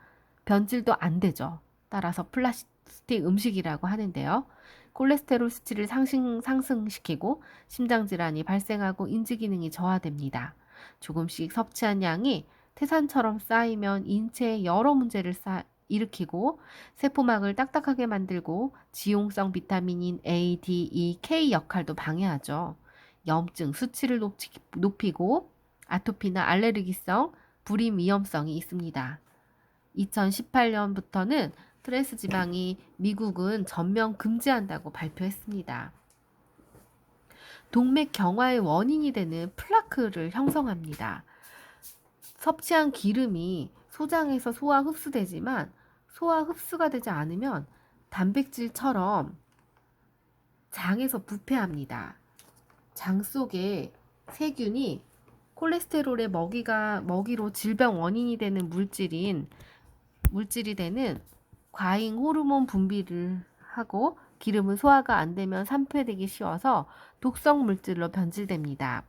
변질도 안 되죠. 따라서 플라스틱 음식이라고 하는데요. 콜레스테롤 수치를 상승시키고 심장질환이 발생하고 인지기능이 저하됩니다. 조금씩 섭취한 양이 태산처럼 쌓이면 인체에 여러 문제를 일으키고 세포막을 딱딱하게 만들고 지용성 비타민인 A, D, E, K 역할도 방해하죠. 염증 수치를 높이고 아토피나 알레르기성 불임 위험성이 있습니다. 2018년부터는 트랜스 지방이 미국은 전면 금지한다고 발표했습니다. 동맥 경화의 원인이 되는 플라크를 형성합니다. 섭취한 기름이 소장에서 소화 흡수되지만 소화 흡수가 되지 않으면 단백질처럼 장에서 부패합니다. 장 속에 세균이 콜레스테롤의 먹이로 질병 원인이 되는 물질이 되는 과잉 호르몬 분비를 하고 기름은 소화가 안 되면 산패되기 쉬워서 독성 물질로 변질됩니다.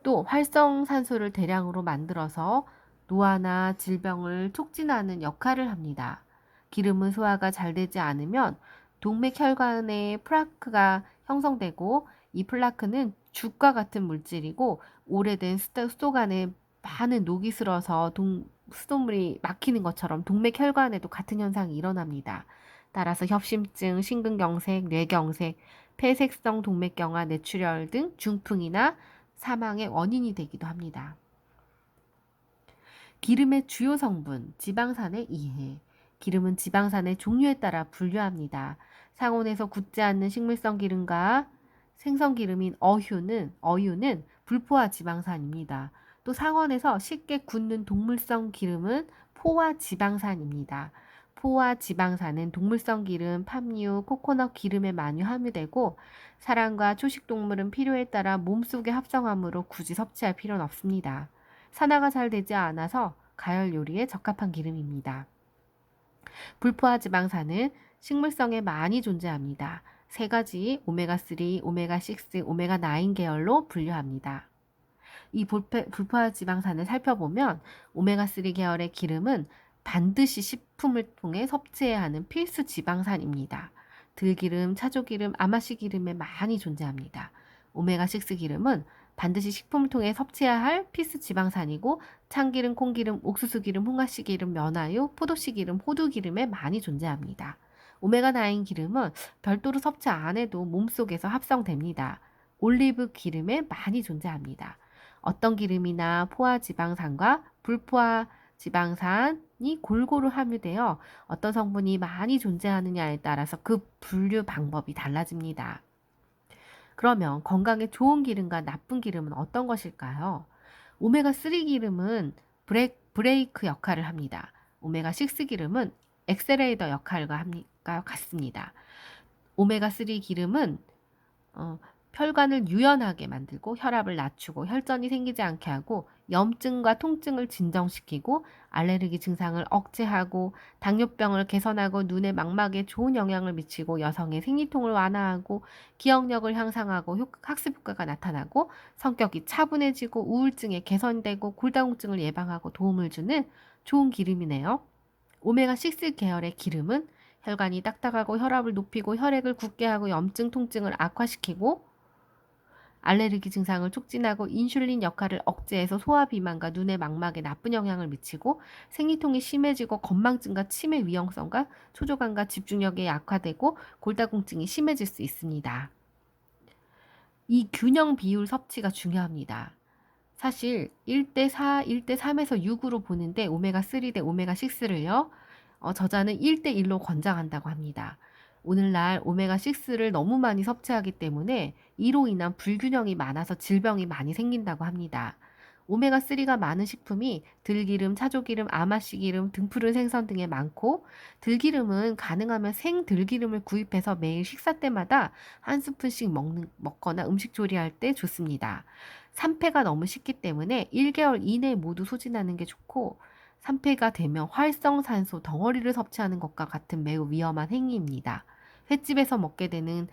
또 활성산소를 대량으로 만들어서 노화나 질병을 촉진하는 역할을 합니다. 기름은 소화가 잘 되지 않으면 동맥혈관에 플라크가 형성되고 이 플라크는 죽과 같은 물질이고 오래된 수도관에 많은 녹이 슬어서 수돗물이 막히는 것처럼 동맥혈관에도 같은 현상이 일어납니다. 따라서 협심증, 심근경색, 뇌경색, 폐색성 동맥경화, 뇌출혈 등 중풍이나 사망의 원인이 되기도 합니다. 기름의 주요 성분, 지방산의 이해. 기름은 지방산의 종류에 따라 분류합니다. 상온에서 굳지 않는 식물성 기름과 생성 기름인 어유는 불포화 지방산입니다. 또 상온에서 쉽게 굳는 동물성 기름은 포화 지방산입니다. 포화 지방산은 동물성 기름, 팜유, 코코넛 기름에 많이 함유되고 사람과 초식 동물은 필요에 따라 몸속에 합성하므로 굳이 섭취할 필요는 없습니다. 산화가 잘 되지 않아서 가열 요리에 적합한 기름입니다. 불포화 지방산은 식물성에 많이 존재합니다. 세 가지 오메가3, 오메가6, 오메가9 계열로 분류합니다. 이 불포화 지방산을 살펴보면 오메가3 계열의 기름은 반드시 식품을 통해 섭취해야 하는 필수 지방산입니다. 들기름, 차조기름, 아마씨 기름에 많이 존재합니다. 오메가6 기름은 반드시 식품을 통해 섭취해야 할 필수 지방산이고 참기름, 콩기름, 옥수수 기름, 홍아씨 기름, 면화유, 포도씨 기름, 호두 기름에 많이 존재합니다. 오메가9 기름은 별도로 섭취 안 해도 몸속에서 합성됩니다. 올리브 기름에 많이 존재합니다. 어떤 기름이나 포화 지방산과 불포화 지방산이 골고루 함유되어 어떤 성분이 많이 존재하느냐에 따라서 그 분류 방법이 달라집니다. 그러면 건강에 좋은 기름과 나쁜 기름은 어떤 것일까요? 오메가3 기름은 브레이크 역할을 합니다. 오메가6 기름은 엑셀레이터 역할과 같습니다. 오메가3 기름은 혈관을 유연하게 만들고 혈압을 낮추고 혈전이 생기지 않게 하고 염증과 통증을 진정시키고 알레르기 증상을 억제하고 당뇨병을 개선하고 눈의 망막에 좋은 영향을 미치고 여성의 생리통을 완화하고 기억력을 향상하고 학습 효과가 나타나고 성격이 차분해지고 우울증에 개선되고 골다공증을 예방하고 도움을 주는 좋은 기름이네요. 오메가6 계열의 기름은 혈관이 딱딱하고 혈압을 높이고 혈액을 굳게 하고 염증, 통증을 악화시키고 알레르기 증상을 촉진하고 인슐린 역할을 억제해서 소화 비만과 눈의 망막에 나쁜 영향을 미치고 생리통이 심해지고 건망증과 치매 위험성과 초조감과 집중력에 약화되고 골다공증이 심해질 수 있습니다. 이 균형 비율 섭취가 중요합니다. 사실 1대4, 1대3에서 6으로 보는데 오메가3 대 오메가6를요. 저자는 1대1로 권장한다고 합니다. 오늘날 오메가6를 너무 많이 섭취하기 때문에 이로 인한 불균형이 많아서 질병이 많이 생긴다고 합니다. 오메가3가 많은 식품이 들기름, 차조기름, 아마씨 기름, 등푸른 생선 등에 많고 들기름은 가능하면 생들기름을 구입해서 매일 식사 때마다 한 스푼씩 먹거나 음식 조리할 때 좋습니다. 산패가 너무 쉽기 때문에 1개월 이내에 모두 소진하는 게 좋고 산패가 되면 활성산소 덩어리를 섭취하는 것과 같은 매우 위험한 행위입니다. 횟집에서 먹게 되는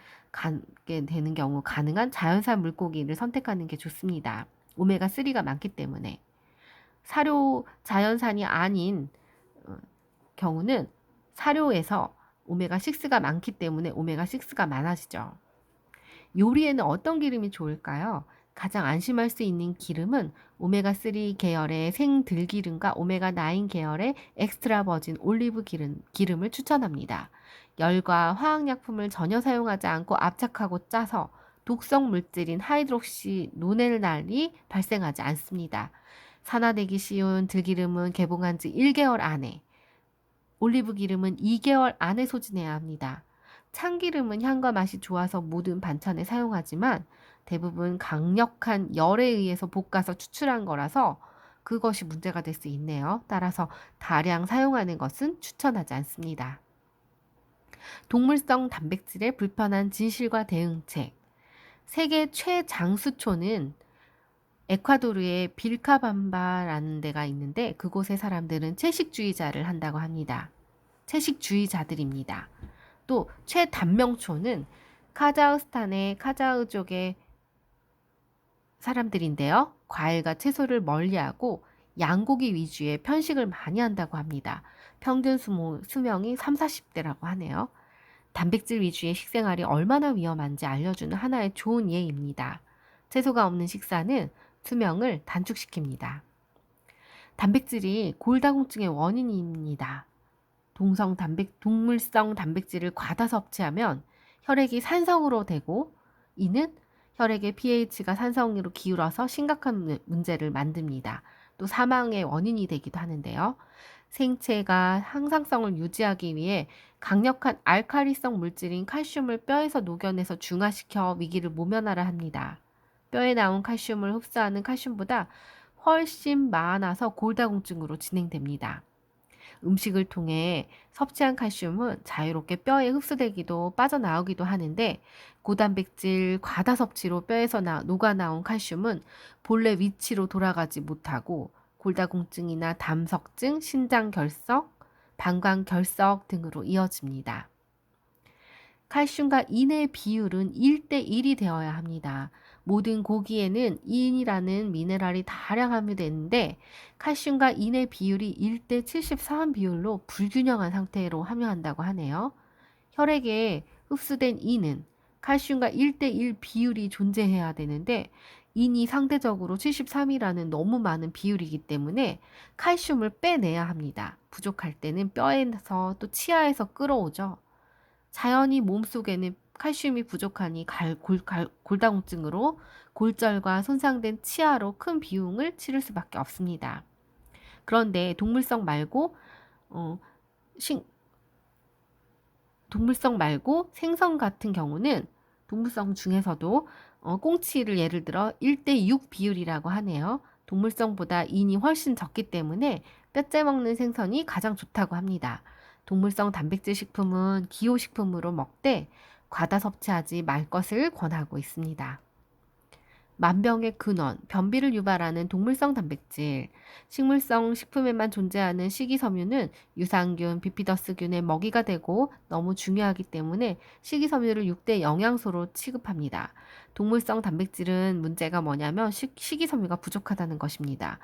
경우 가능한 자연산 물고기를 선택하는 게 좋습니다. 오메가3가 많기 때문에 사료 자연산이 아닌 경우는 사료에서 오메가6가 많기 때문에 오메가6가 많아지죠. 요리에는 어떤 기름이 좋을까요? 가장 안심할 수 있는 기름은 오메가3 계열의 생들기름과 오메가9 계열의 엑스트라 버진 올리브 기름을 추천합니다. 열과 화학약품을 전혀 사용하지 않고 압착하고 짜서 독성 물질인 하이드록시 노넬날이 발생하지 않습니다. 산화되기 쉬운 들기름은 개봉한 지 1개월 안에, 올리브 기름은 2개월 안에 소진해야 합니다. 참기름은 향과 맛이 좋아서 모든 반찬에 사용하지만 대부분 강력한 열에 의해서 볶아서 추출한 거라서 그것이 문제가 될 수 있네요. 따라서 다량 사용하는 것은 추천하지 않습니다. 동물성 단백질의 불편한 진실과 대응책. 세계 최장수초는 에콰도르의 빌카밤바라는 데가 있는데 그곳의 사람들은 채식주의자를 한다고 합니다. 채식주의자들입니다. 또 최단명초는 카자흐스탄의 카자흐족의 사람들인데요. 과일과 채소를 멀리하고 양고기 위주의 편식을 많이 한다고 합니다. 평균 수명이 3, 40대라고 하네요. 단백질 위주의 식생활이 얼마나 위험한지 알려주는 하나의 좋은 예입니다. 채소가 없는 식사는 수명을 단축시킵니다. 단백질이 골다공증의 원인입니다. 동물성 단백질을 과다 섭취하면 혈액이 산성으로 되고 이는 혈액의 pH가 산성으로 기울어서 심각한 문제를 만듭니다. 또 사망의 원인이 되기도 하는데요. 생체가 항상성을 유지하기 위해 강력한 알칼리성 물질인 칼슘을 뼈에서 녹여내서 중화시켜 위기를 모면하라 합니다. 뼈에 나온 칼슘을 흡수하는 칼슘보다 훨씬 많아서 골다공증으로 진행됩니다. 음식을 통해 섭취한 칼슘은 자유롭게 뼈에 흡수되기도 빠져나오기도 하는데 고단백질 과다 섭취로 뼈에서 녹아 나온 칼슘은 본래 위치로 돌아가지 못하고 골다공증이나 담석증, 신장결석, 방광결석 등으로 이어집니다. 칼슘과 인의 비율은 1대1이 되어야 합니다. 모든 고기에는 인이라는 미네랄이 다량 함유되는데 칼슘과 인의 비율이 1대73 비율로 불균형한 상태로 함유한다고 하네요. 혈액에 흡수된 인은 칼슘과 1대1 비율이 존재해야 되는데 인이 상대적으로 73이라는 너무 많은 비율이기 때문에 칼슘을 빼내야 합니다. 부족할 때는 뼈에서 또 치아에서 끌어오죠. 자연히 몸속에는 칼슘이 부족하니 골다공증으로 골절과 손상된 치아로 큰 비용을 치를 수밖에 없습니다. 그런데 동물성 말고 생선 같은 경우는 동물성 중에서도 꽁치를 예를 들어 1대6 비율이라고 하네요. 동물성보다 인이 훨씬 적기 때문에 뼈째 먹는 생선이 가장 좋다고 합니다. 동물성 단백질 식품은 기호식품으로 먹되 과다 섭취하지 말 것을 권하고 있습니다. 만병의 근원, 변비를 유발하는 동물성 단백질, 식물성 식품에만 존재하는 식이섬유는 유산균, 비피더스균의 먹이가 되고 너무 중요하기 때문에 식이섬유를 6대 영양소로 취급합니다. 동물성 단백질은 문제가 뭐냐면 식이섬유가 부족하다는 것입니다.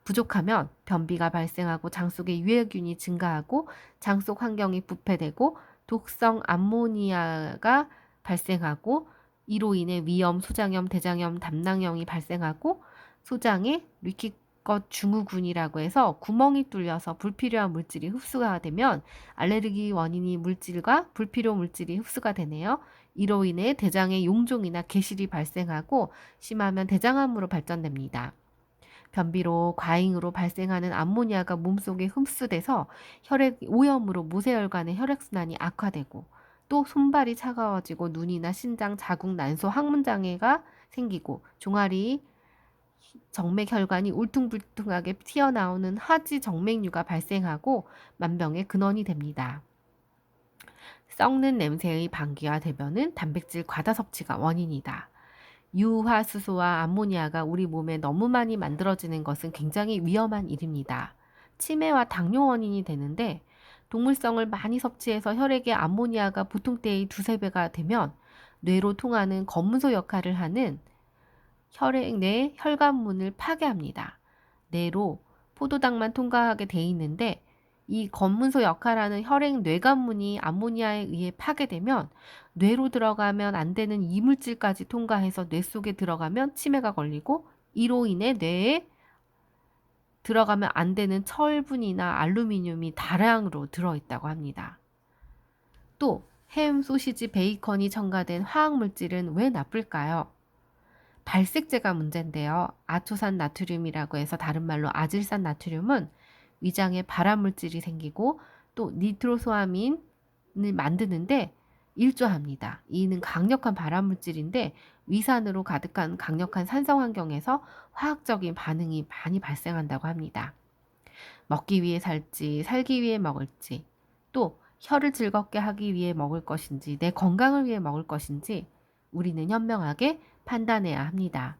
부족하면 변비가 발생하고 장 속의 유해균이 증가하고 장 속 환경이 부패되고 독성 암모니아가 발생하고 이로 인해 위염, 소장염, 대장염, 담낭염이 발생하고 소장에 리키껏 증후군이라고 해서 구멍이 뚫려서 불필요한 물질이 흡수가 되면 알레르기 원인이 물질과 불필요 물질이 흡수가 되네요. 이로 인해 대장에 용종이나 개실이 발생하고 심하면 대장암으로 발전됩니다. 변비로 과잉으로 발생하는 암모니아가 몸속에 흡수돼서 혈액 오염으로 모세혈관의 혈액순환이 악화되고 또 손발이 차가워지고 눈이나 신장, 자궁, 난소, 항문장애가 생기고 종아리, 정맥혈관이 울퉁불퉁하게 튀어나오는 하지 정맥류가 발생하고 만병의 근원이 됩니다. 썩는 냄새의 방귀와 대변은 단백질 과다 섭취가 원인이다. 유화수소와 암모니아가 우리 몸에 너무 많이 만들어지는 것은 굉장히 위험한 일입니다. 치매와 당뇨 원인이 되는데 동물성을 많이 섭취해서 혈액의 암모니아가 보통 때의 2~3배가 되면 뇌로 통하는 검문소 역할을 하는 혈액 내 혈관문을 파괴합니다. 뇌로 포도당만 통과하게 돼 있는데 이 검문소 역할하는 혈액 뇌관문이 암모니아에 의해 파괴되면 뇌로 들어가면 안 되는 이물질까지 통과해서 뇌 속에 들어가면 치매가 걸리고, 이로 인해 뇌에 들어가면 안 되는 철분이나 알루미늄이 다량으로 들어있다고 합니다. 또 햄, 소시지, 베이컨이 첨가된 화학물질은 왜 나쁠까요? 발색제가 문제인데요. 아토산 나트륨이라고 해서 다른 말로 아질산 나트륨은 위장에 발암물질이 생기고 또 니트로소아민을 만드는데 일조합니다. 이는 강력한 발암물질인데 위산으로 가득한 강력한 산성 환경에서 화학적인 반응이 많이 발생한다고 합니다. 먹기 위해 살지, 살기 위해 먹을지, 또 혀를 즐겁게 하기 위해 먹을 것인지, 내 건강을 위해 먹을 것인지 우리는 현명하게 판단해야 합니다.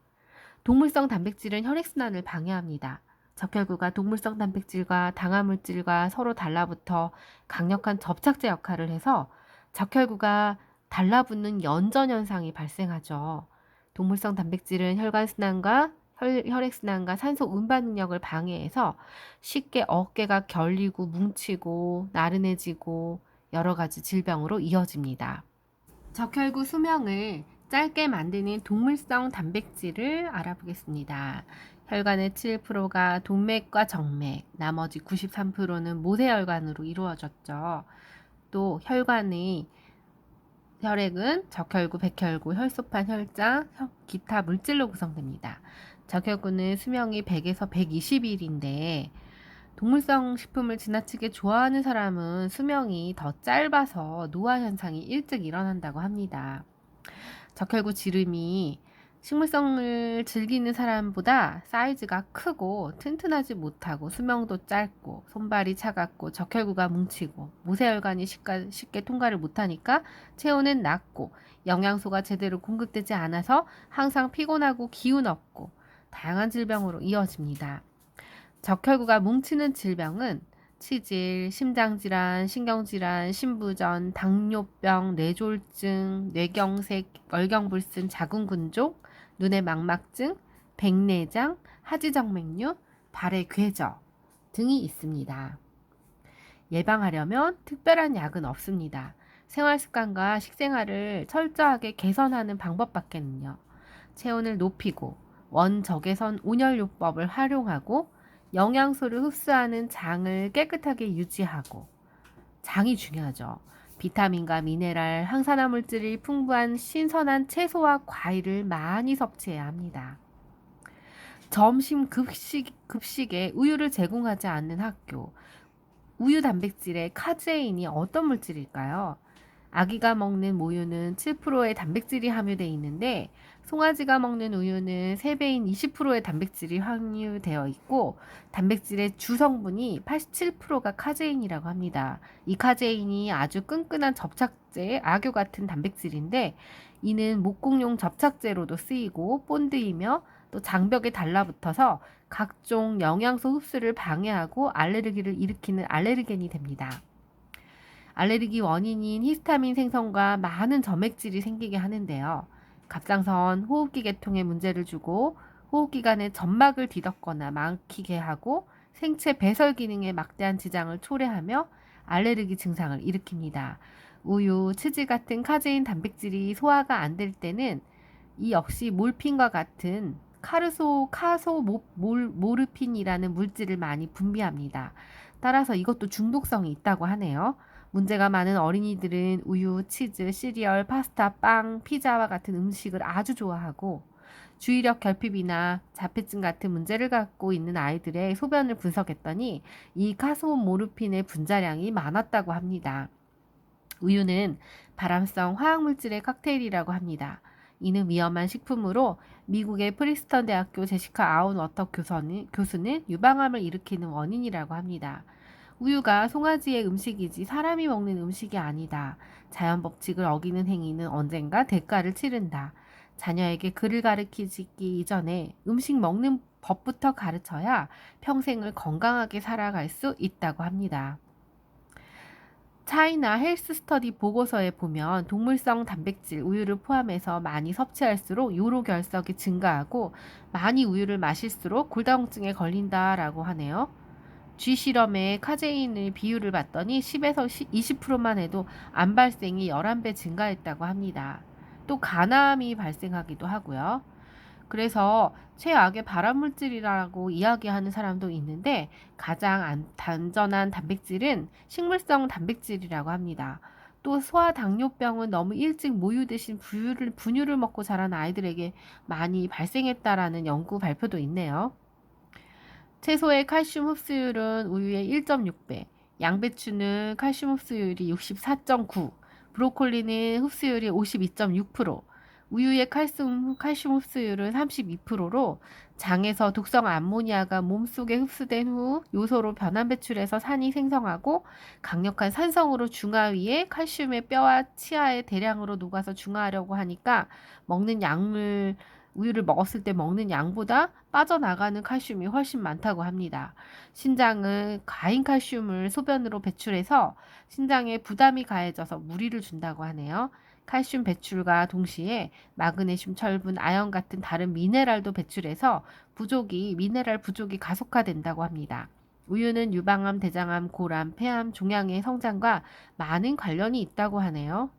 동물성 단백질은 혈액순환을 방해합니다. 적혈구가 동물성 단백질과 당화물질과 서로 달라붙어 강력한 접착제 역할을 해서 적혈구가 달라붙는 연전 현상이 발생하죠. 동물성 단백질은 혈관순환과 혈액순환과 산소 운반 능력을 방해해서 쉽게 어깨가 결리고 뭉치고 나른해지고 여러 가지 질병으로 이어집니다. 적혈구 수명을 짧게 만드는 동물성 단백질을 알아보겠습니다. 혈관의 7%가 동맥과 정맥, 나머지 93%는 모세혈관으로 이루어졌죠. 또 혈관의 혈액은 적혈구, 백혈구, 혈소판, 혈장, 기타 물질로 구성됩니다. 적혈구는 수명이 100에서 120일인데 동물성 식품을 지나치게 좋아하는 사람은 수명이 더 짧아서 노화 현상이 일찍 일어난다고 합니다. 적혈구 지름이 식물성을 즐기는 사람보다 사이즈가 크고 튼튼하지 못하고 수명도 짧고 손발이 차갑고 적혈구가 뭉치고 모세혈관이 쉽게 통과를 못하니까 체온은 낮고 영양소가 제대로 공급되지 않아서 항상 피곤하고 기운 없고 다양한 질병으로 이어집니다. 적혈구가 뭉치는 질병은 치질, 심장질환, 신경질환, 신부전, 당뇨병, 뇌졸중, 뇌경색, 월경불순, 자궁근종, 눈의 망막증, 백내장, 하지정맥류, 발의 괴저 등이 있습니다. 예방하려면 특별한 약은 없습니다. 생활습관과 식생활을 철저하게 개선하는 방법밖에는요. 체온을 높이고 원적외선 온열요법을 활용하고 영양소를 흡수하는 장을 깨끗하게 유지하고, 장이 중요하죠. 비타민과 미네랄, 항산화 물질이 풍부한 신선한 채소와 과일을 많이 섭취해야 합니다. 점심 급식에 우유를 제공하지 않는 학교. 우유 단백질에 카제인이 어떤 물질일까요? 아기가 먹는 모유는 7%의 단백질이 함유되어 있는데 송아지가 먹는 우유는 3배인 20%의 단백질이 함유되어 있고 단백질의 주성분이 87%가 카제인이라고 합니다. 이 카제인이 아주 끈끈한 접착제, 악교 같은 단백질인데 이는 목공용 접착제로도 쓰이고 본드이며 또 장벽에 달라붙어서 각종 영양소 흡수를 방해하고 알레르기를 일으키는 알레르겐이 됩니다. 알레르기 원인인 히스타민 생성과 많은 점액질이 생기게 하는데요. 갑상선, 호흡기 계통에 문제를 주고 호흡기관의 점막을 뒤덮거나 막히게 하고 생체 배설 기능에 막대한 지장을 초래하며 알레르기 증상을 일으킵니다. 우유, 치즈 같은 카제인 단백질이 소화가 안 될 때는 이 역시 몰핀과 같은 모르핀이라는 물질을 많이 분비합니다. 따라서 이것도 중독성이 있다고 하네요. 문제가 많은 어린이들은 우유, 치즈, 시리얼, 파스타, 빵, 피자와 같은 음식을 아주 좋아하고 주의력 결핍이나 자폐증 같은 문제를 갖고 있는 아이들의 소변을 분석했더니 이 카소모르핀의 분자량이 많았다고 합니다. 우유는 발암성 화학물질의 칵테일이라고 합니다. 이는 위험한 식품으로 미국의 프리스턴 대학교 제시카 아운워터 교수는 유방암을 일으키는 원인이라고 합니다. 우유가 송아지의 음식이지 사람이 먹는 음식이 아니다. 자연 법칙을 어기는 행위는 언젠가 대가를 치른다. 자녀에게 글을 가르치기 이전에 음식 먹는 법부터 가르쳐야 평생을 건강하게 살아갈 수 있다고 합니다. 차이나 헬스 스터디 보고서에 보면 동물성 단백질 우유를 포함해서 많이 섭취할수록 요로 결석이 증가하고 많이 우유를 마실수록 골다공증에 걸린다라고 하네요. 쥐 실험에 카제인의 비율을 봤더니 10에서 20%만 해도 암 발생이 11배 증가했다고 합니다. 또 간암이 발생하기도 하고요. 그래서 최악의 발암물질이라고 이야기하는 사람도 있는데 가장 안전한 단백질은 식물성 단백질이라고 합니다. 또 소아당뇨병은 너무 일찍 모유 대신 분유를 먹고 자란 아이들에게 많이 발생했다라는 연구 발표도 있네요. 채소의 칼슘 흡수율은 우유의 1.6배, 양배추는 칼슘 흡수율이 64.9, 브로콜리는 흡수율이 52.6%, 우유의 칼슘 흡수율은 32%로 장에서 독성 암모니아가 몸속에 흡수된 후 요소로 변환 배출해서 산이 생성하고 강력한 산성으로 중화 위에 칼슘의 뼈와 치아에 대량으로 녹아서 중화하려고 하니까 우유를 먹었을 때 먹는 양보다 빠져나가는 칼슘이 훨씬 많다고 합니다. 신장은 가인 칼슘을 소변으로 배출해서 신장에 부담이 가해져서 무리를 준다고 하네요. 칼슘 배출과 동시에 마그네슘, 철분, 아연 같은 다른 미네랄도 배출해서 미네랄 부족이 가속화된다고 합니다. 우유는 유방암, 대장암, 고람, 폐암, 종양의 성장과 많은 관련이 있다고 하네요.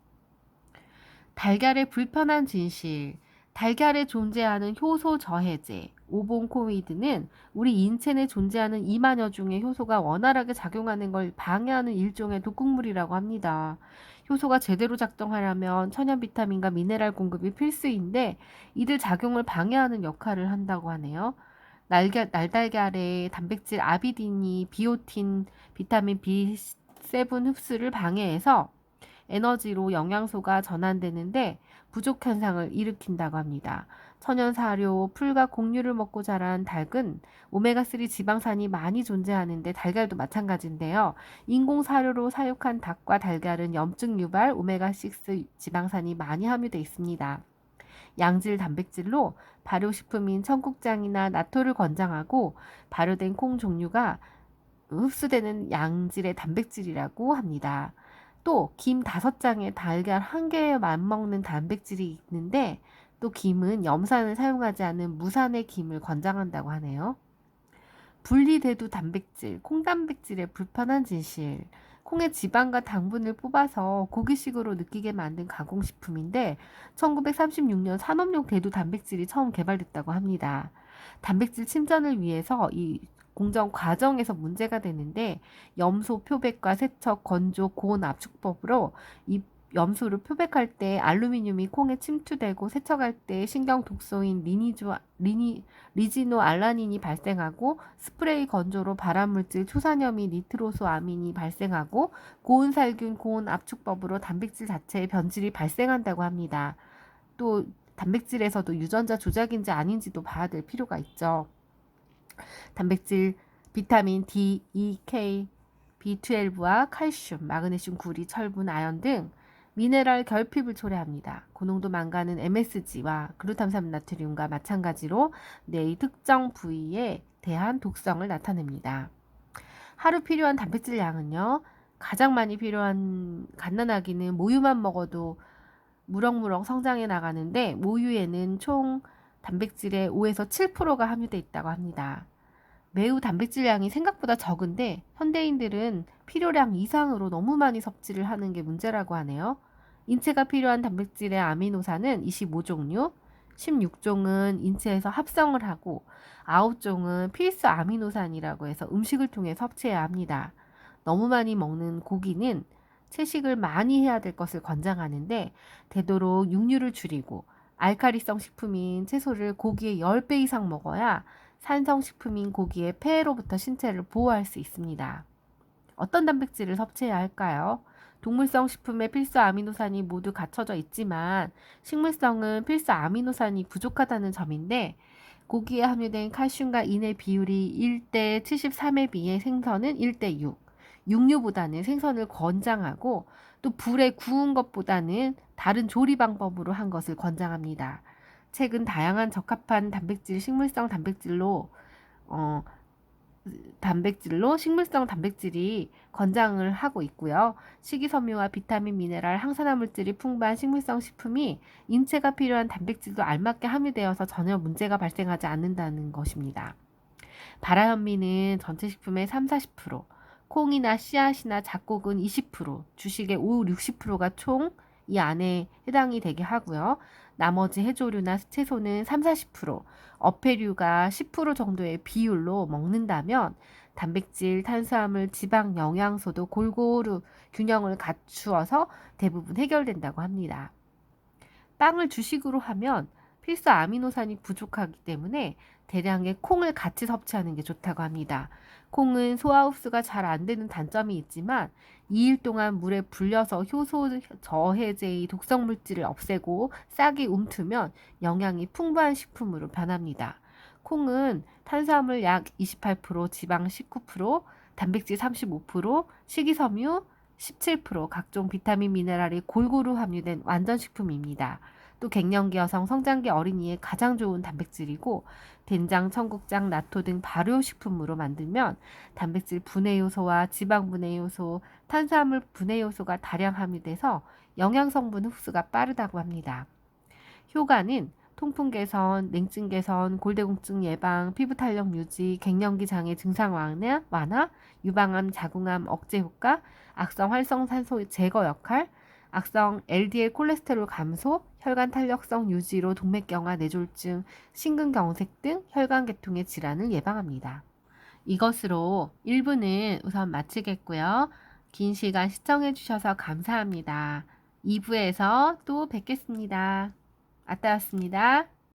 달걀의 불편한 진실. 달걀에 존재하는 효소 저해제, 오봉코이드는 우리 인체 내 존재하는 2만여 종의 효소가 원활하게 작용하는 걸 방해하는 일종의 독극물이라고 합니다. 효소가 제대로 작동하려면 천연 비타민과 미네랄 공급이 필수인데 이들 작용을 방해하는 역할을 한다고 하네요. 날달걀의 단백질 아비딘이 비오틴, 비타민 B7 흡수를 방해해서 에너지로 영양소가 전환되는데 부족 현상을 일으킨다고 합니다. 천연 사료, 풀과 곡류를 먹고 자란 닭은 오메가3 지방산이 많이 존재하는데 달걀도 마찬가지인데요. 인공 사료로 사육한 닭과 달걀은 염증 유발 오메가6 지방산이 많이 함유되어 있습니다. 양질 단백질로 발효식품인 청국장이나 나토를 권장하고 발효된 콩 종류가 흡수되는 양질의 단백질이라고 합니다. 또 김 5장에 달걀 1개에 맞먹는 단백질이 있는데 또 김은 염산을 사용하지 않은 무산의 김을 권장한다고 하네요. 분리대두 단백질, 콩단백질의 불편한 진실. 콩의 지방과 당분을 뽑아서 고기식으로 느끼게 만든 가공식품인데 1936년 산업용 대두 단백질이 처음 개발됐다고 합니다. 단백질 침전을 위해서 이 공정 과정에서 문제가 되는데 염소 표백과 세척, 건조, 고온 압축법으로 이 염소를 표백할 때 알루미늄이 콩에 침투되고 세척할 때 신경 독소인 리지노알라닌이 발생하고 스프레이 건조로 발암물질 초산염이 니트로소아민이 발생하고 고온살균, 고온압축법으로 단백질 자체의 변질이 발생한다고 합니다. 또 단백질에서도 유전자 조작인지 아닌지도 봐야 될 필요가 있죠. 단백질, 비타민 D, E, K, B12와 칼슘, 마그네슘, 구리, 철분, 아연 등 미네랄 결핍을 초래합니다. 고농도 망가는 MSG와 글루탐산 나트륨과 마찬가지로 뇌의 특정 부위에 대한 독성을 나타냅니다. 하루 필요한 단백질 양은요. 가장 많이 필요한 갓난아기는 모유만 먹어도 무럭무럭 성장해 나가는데 모유에는 총 단백질의 5에서 7%가 함유되어 있다고 합니다. 매우 단백질량이 생각보다 적은데 현대인들은 필요량 이상으로 너무 많이 섭취를 하는 게 문제라고 하네요. 인체가 필요한 단백질의 아미노산은 25종류, 16종은 인체에서 합성을 하고 9종은 필수 아미노산이라고 해서 음식을 통해 섭취해야 합니다. 너무 많이 먹는 고기는 채식을 많이 해야 될 것을 권장하는데 되도록 육류를 줄이고 알카리성 식품인 채소를 고기의 10배 이상 먹어야 산성식품인 고기의 폐해로부터 신체를 보호할 수 있습니다. 어떤 단백질을 섭취해야 할까요? 동물성 식품의 필수 아미노산이 모두 갖춰져 있지만 식물성은 필수 아미노산이 부족하다는 점인데 고기에 함유된 칼슘과 인의 비율이 1대 73에 비해 생선은 1대 6. 육류보다는 생선을 권장하고 또 불에 구운 것보다는 다른 조리 방법으로 한 것을 권장합니다. 최근 다양한 적합한 식물성 식물성 단백질이 권장을 하고 있고요. 식이섬유와 비타민, 미네랄, 항산화 물질이 풍부한 식물성 식품이 인체가 필요한 단백질도 알맞게 함유되어서 전혀 문제가 발생하지 않는다는 것입니다. 발화현미는 전체 식품의 30-40%, 콩이나 씨앗이나 잡곡은 20%, 주식의 50-60%가 총 이 안에 해당이 되게 하고요. 나머지 해조류나 채소는 30-40%, 어패류가 10% 정도의 비율로 먹는다면 단백질, 탄수화물, 지방, 영양소도 골고루 균형을 갖추어서 대부분 해결된다고 합니다. 빵을 주식으로 하면 필수 아미노산이 부족하기 때문에 대량의 콩을 같이 섭취하는 게 좋다고 합니다. 콩은 소화 흡수가 잘 안 되는 단점이 있지만 2일 동안 물에 불려서 효소 저해제의 독성 물질을 없애고 싹이 움트면 영양이 풍부한 식품으로 변합니다. 콩은 탄수화물 약 28%, 지방 19%, 단백질 35%, 식이섬유 17%, 각종 비타민 미네랄이 골고루 함유된 완전식품입니다. 또 갱년기 여성, 성장기 어린이에 가장 좋은 단백질이고 된장, 청국장, 나토 등 발효식품으로 만들면 단백질 분해 요소와 지방 분해 요소, 탄수화물 분해 요소가 다량 함유돼서 영양 성분 흡수가 빠르다고 합니다. 효과는 통풍 개선, 냉증 개선, 골다공증 예방, 피부 탄력 유지, 갱년기 장애 증상 완화, 유방암, 자궁암 억제 효과, 악성 활성산소 제거 역할, 악성 LDL 콜레스테롤 감소, 혈관 탄력성 유지로 동맥경화, 뇌졸중, 심근경색 등 혈관계통의 질환을 예방합니다. 이것으로 1부는 우선 마치겠고요. 긴 시간 시청해 주셔서 감사합니다. 2부에서 또 뵙겠습니다. 아따였습니다.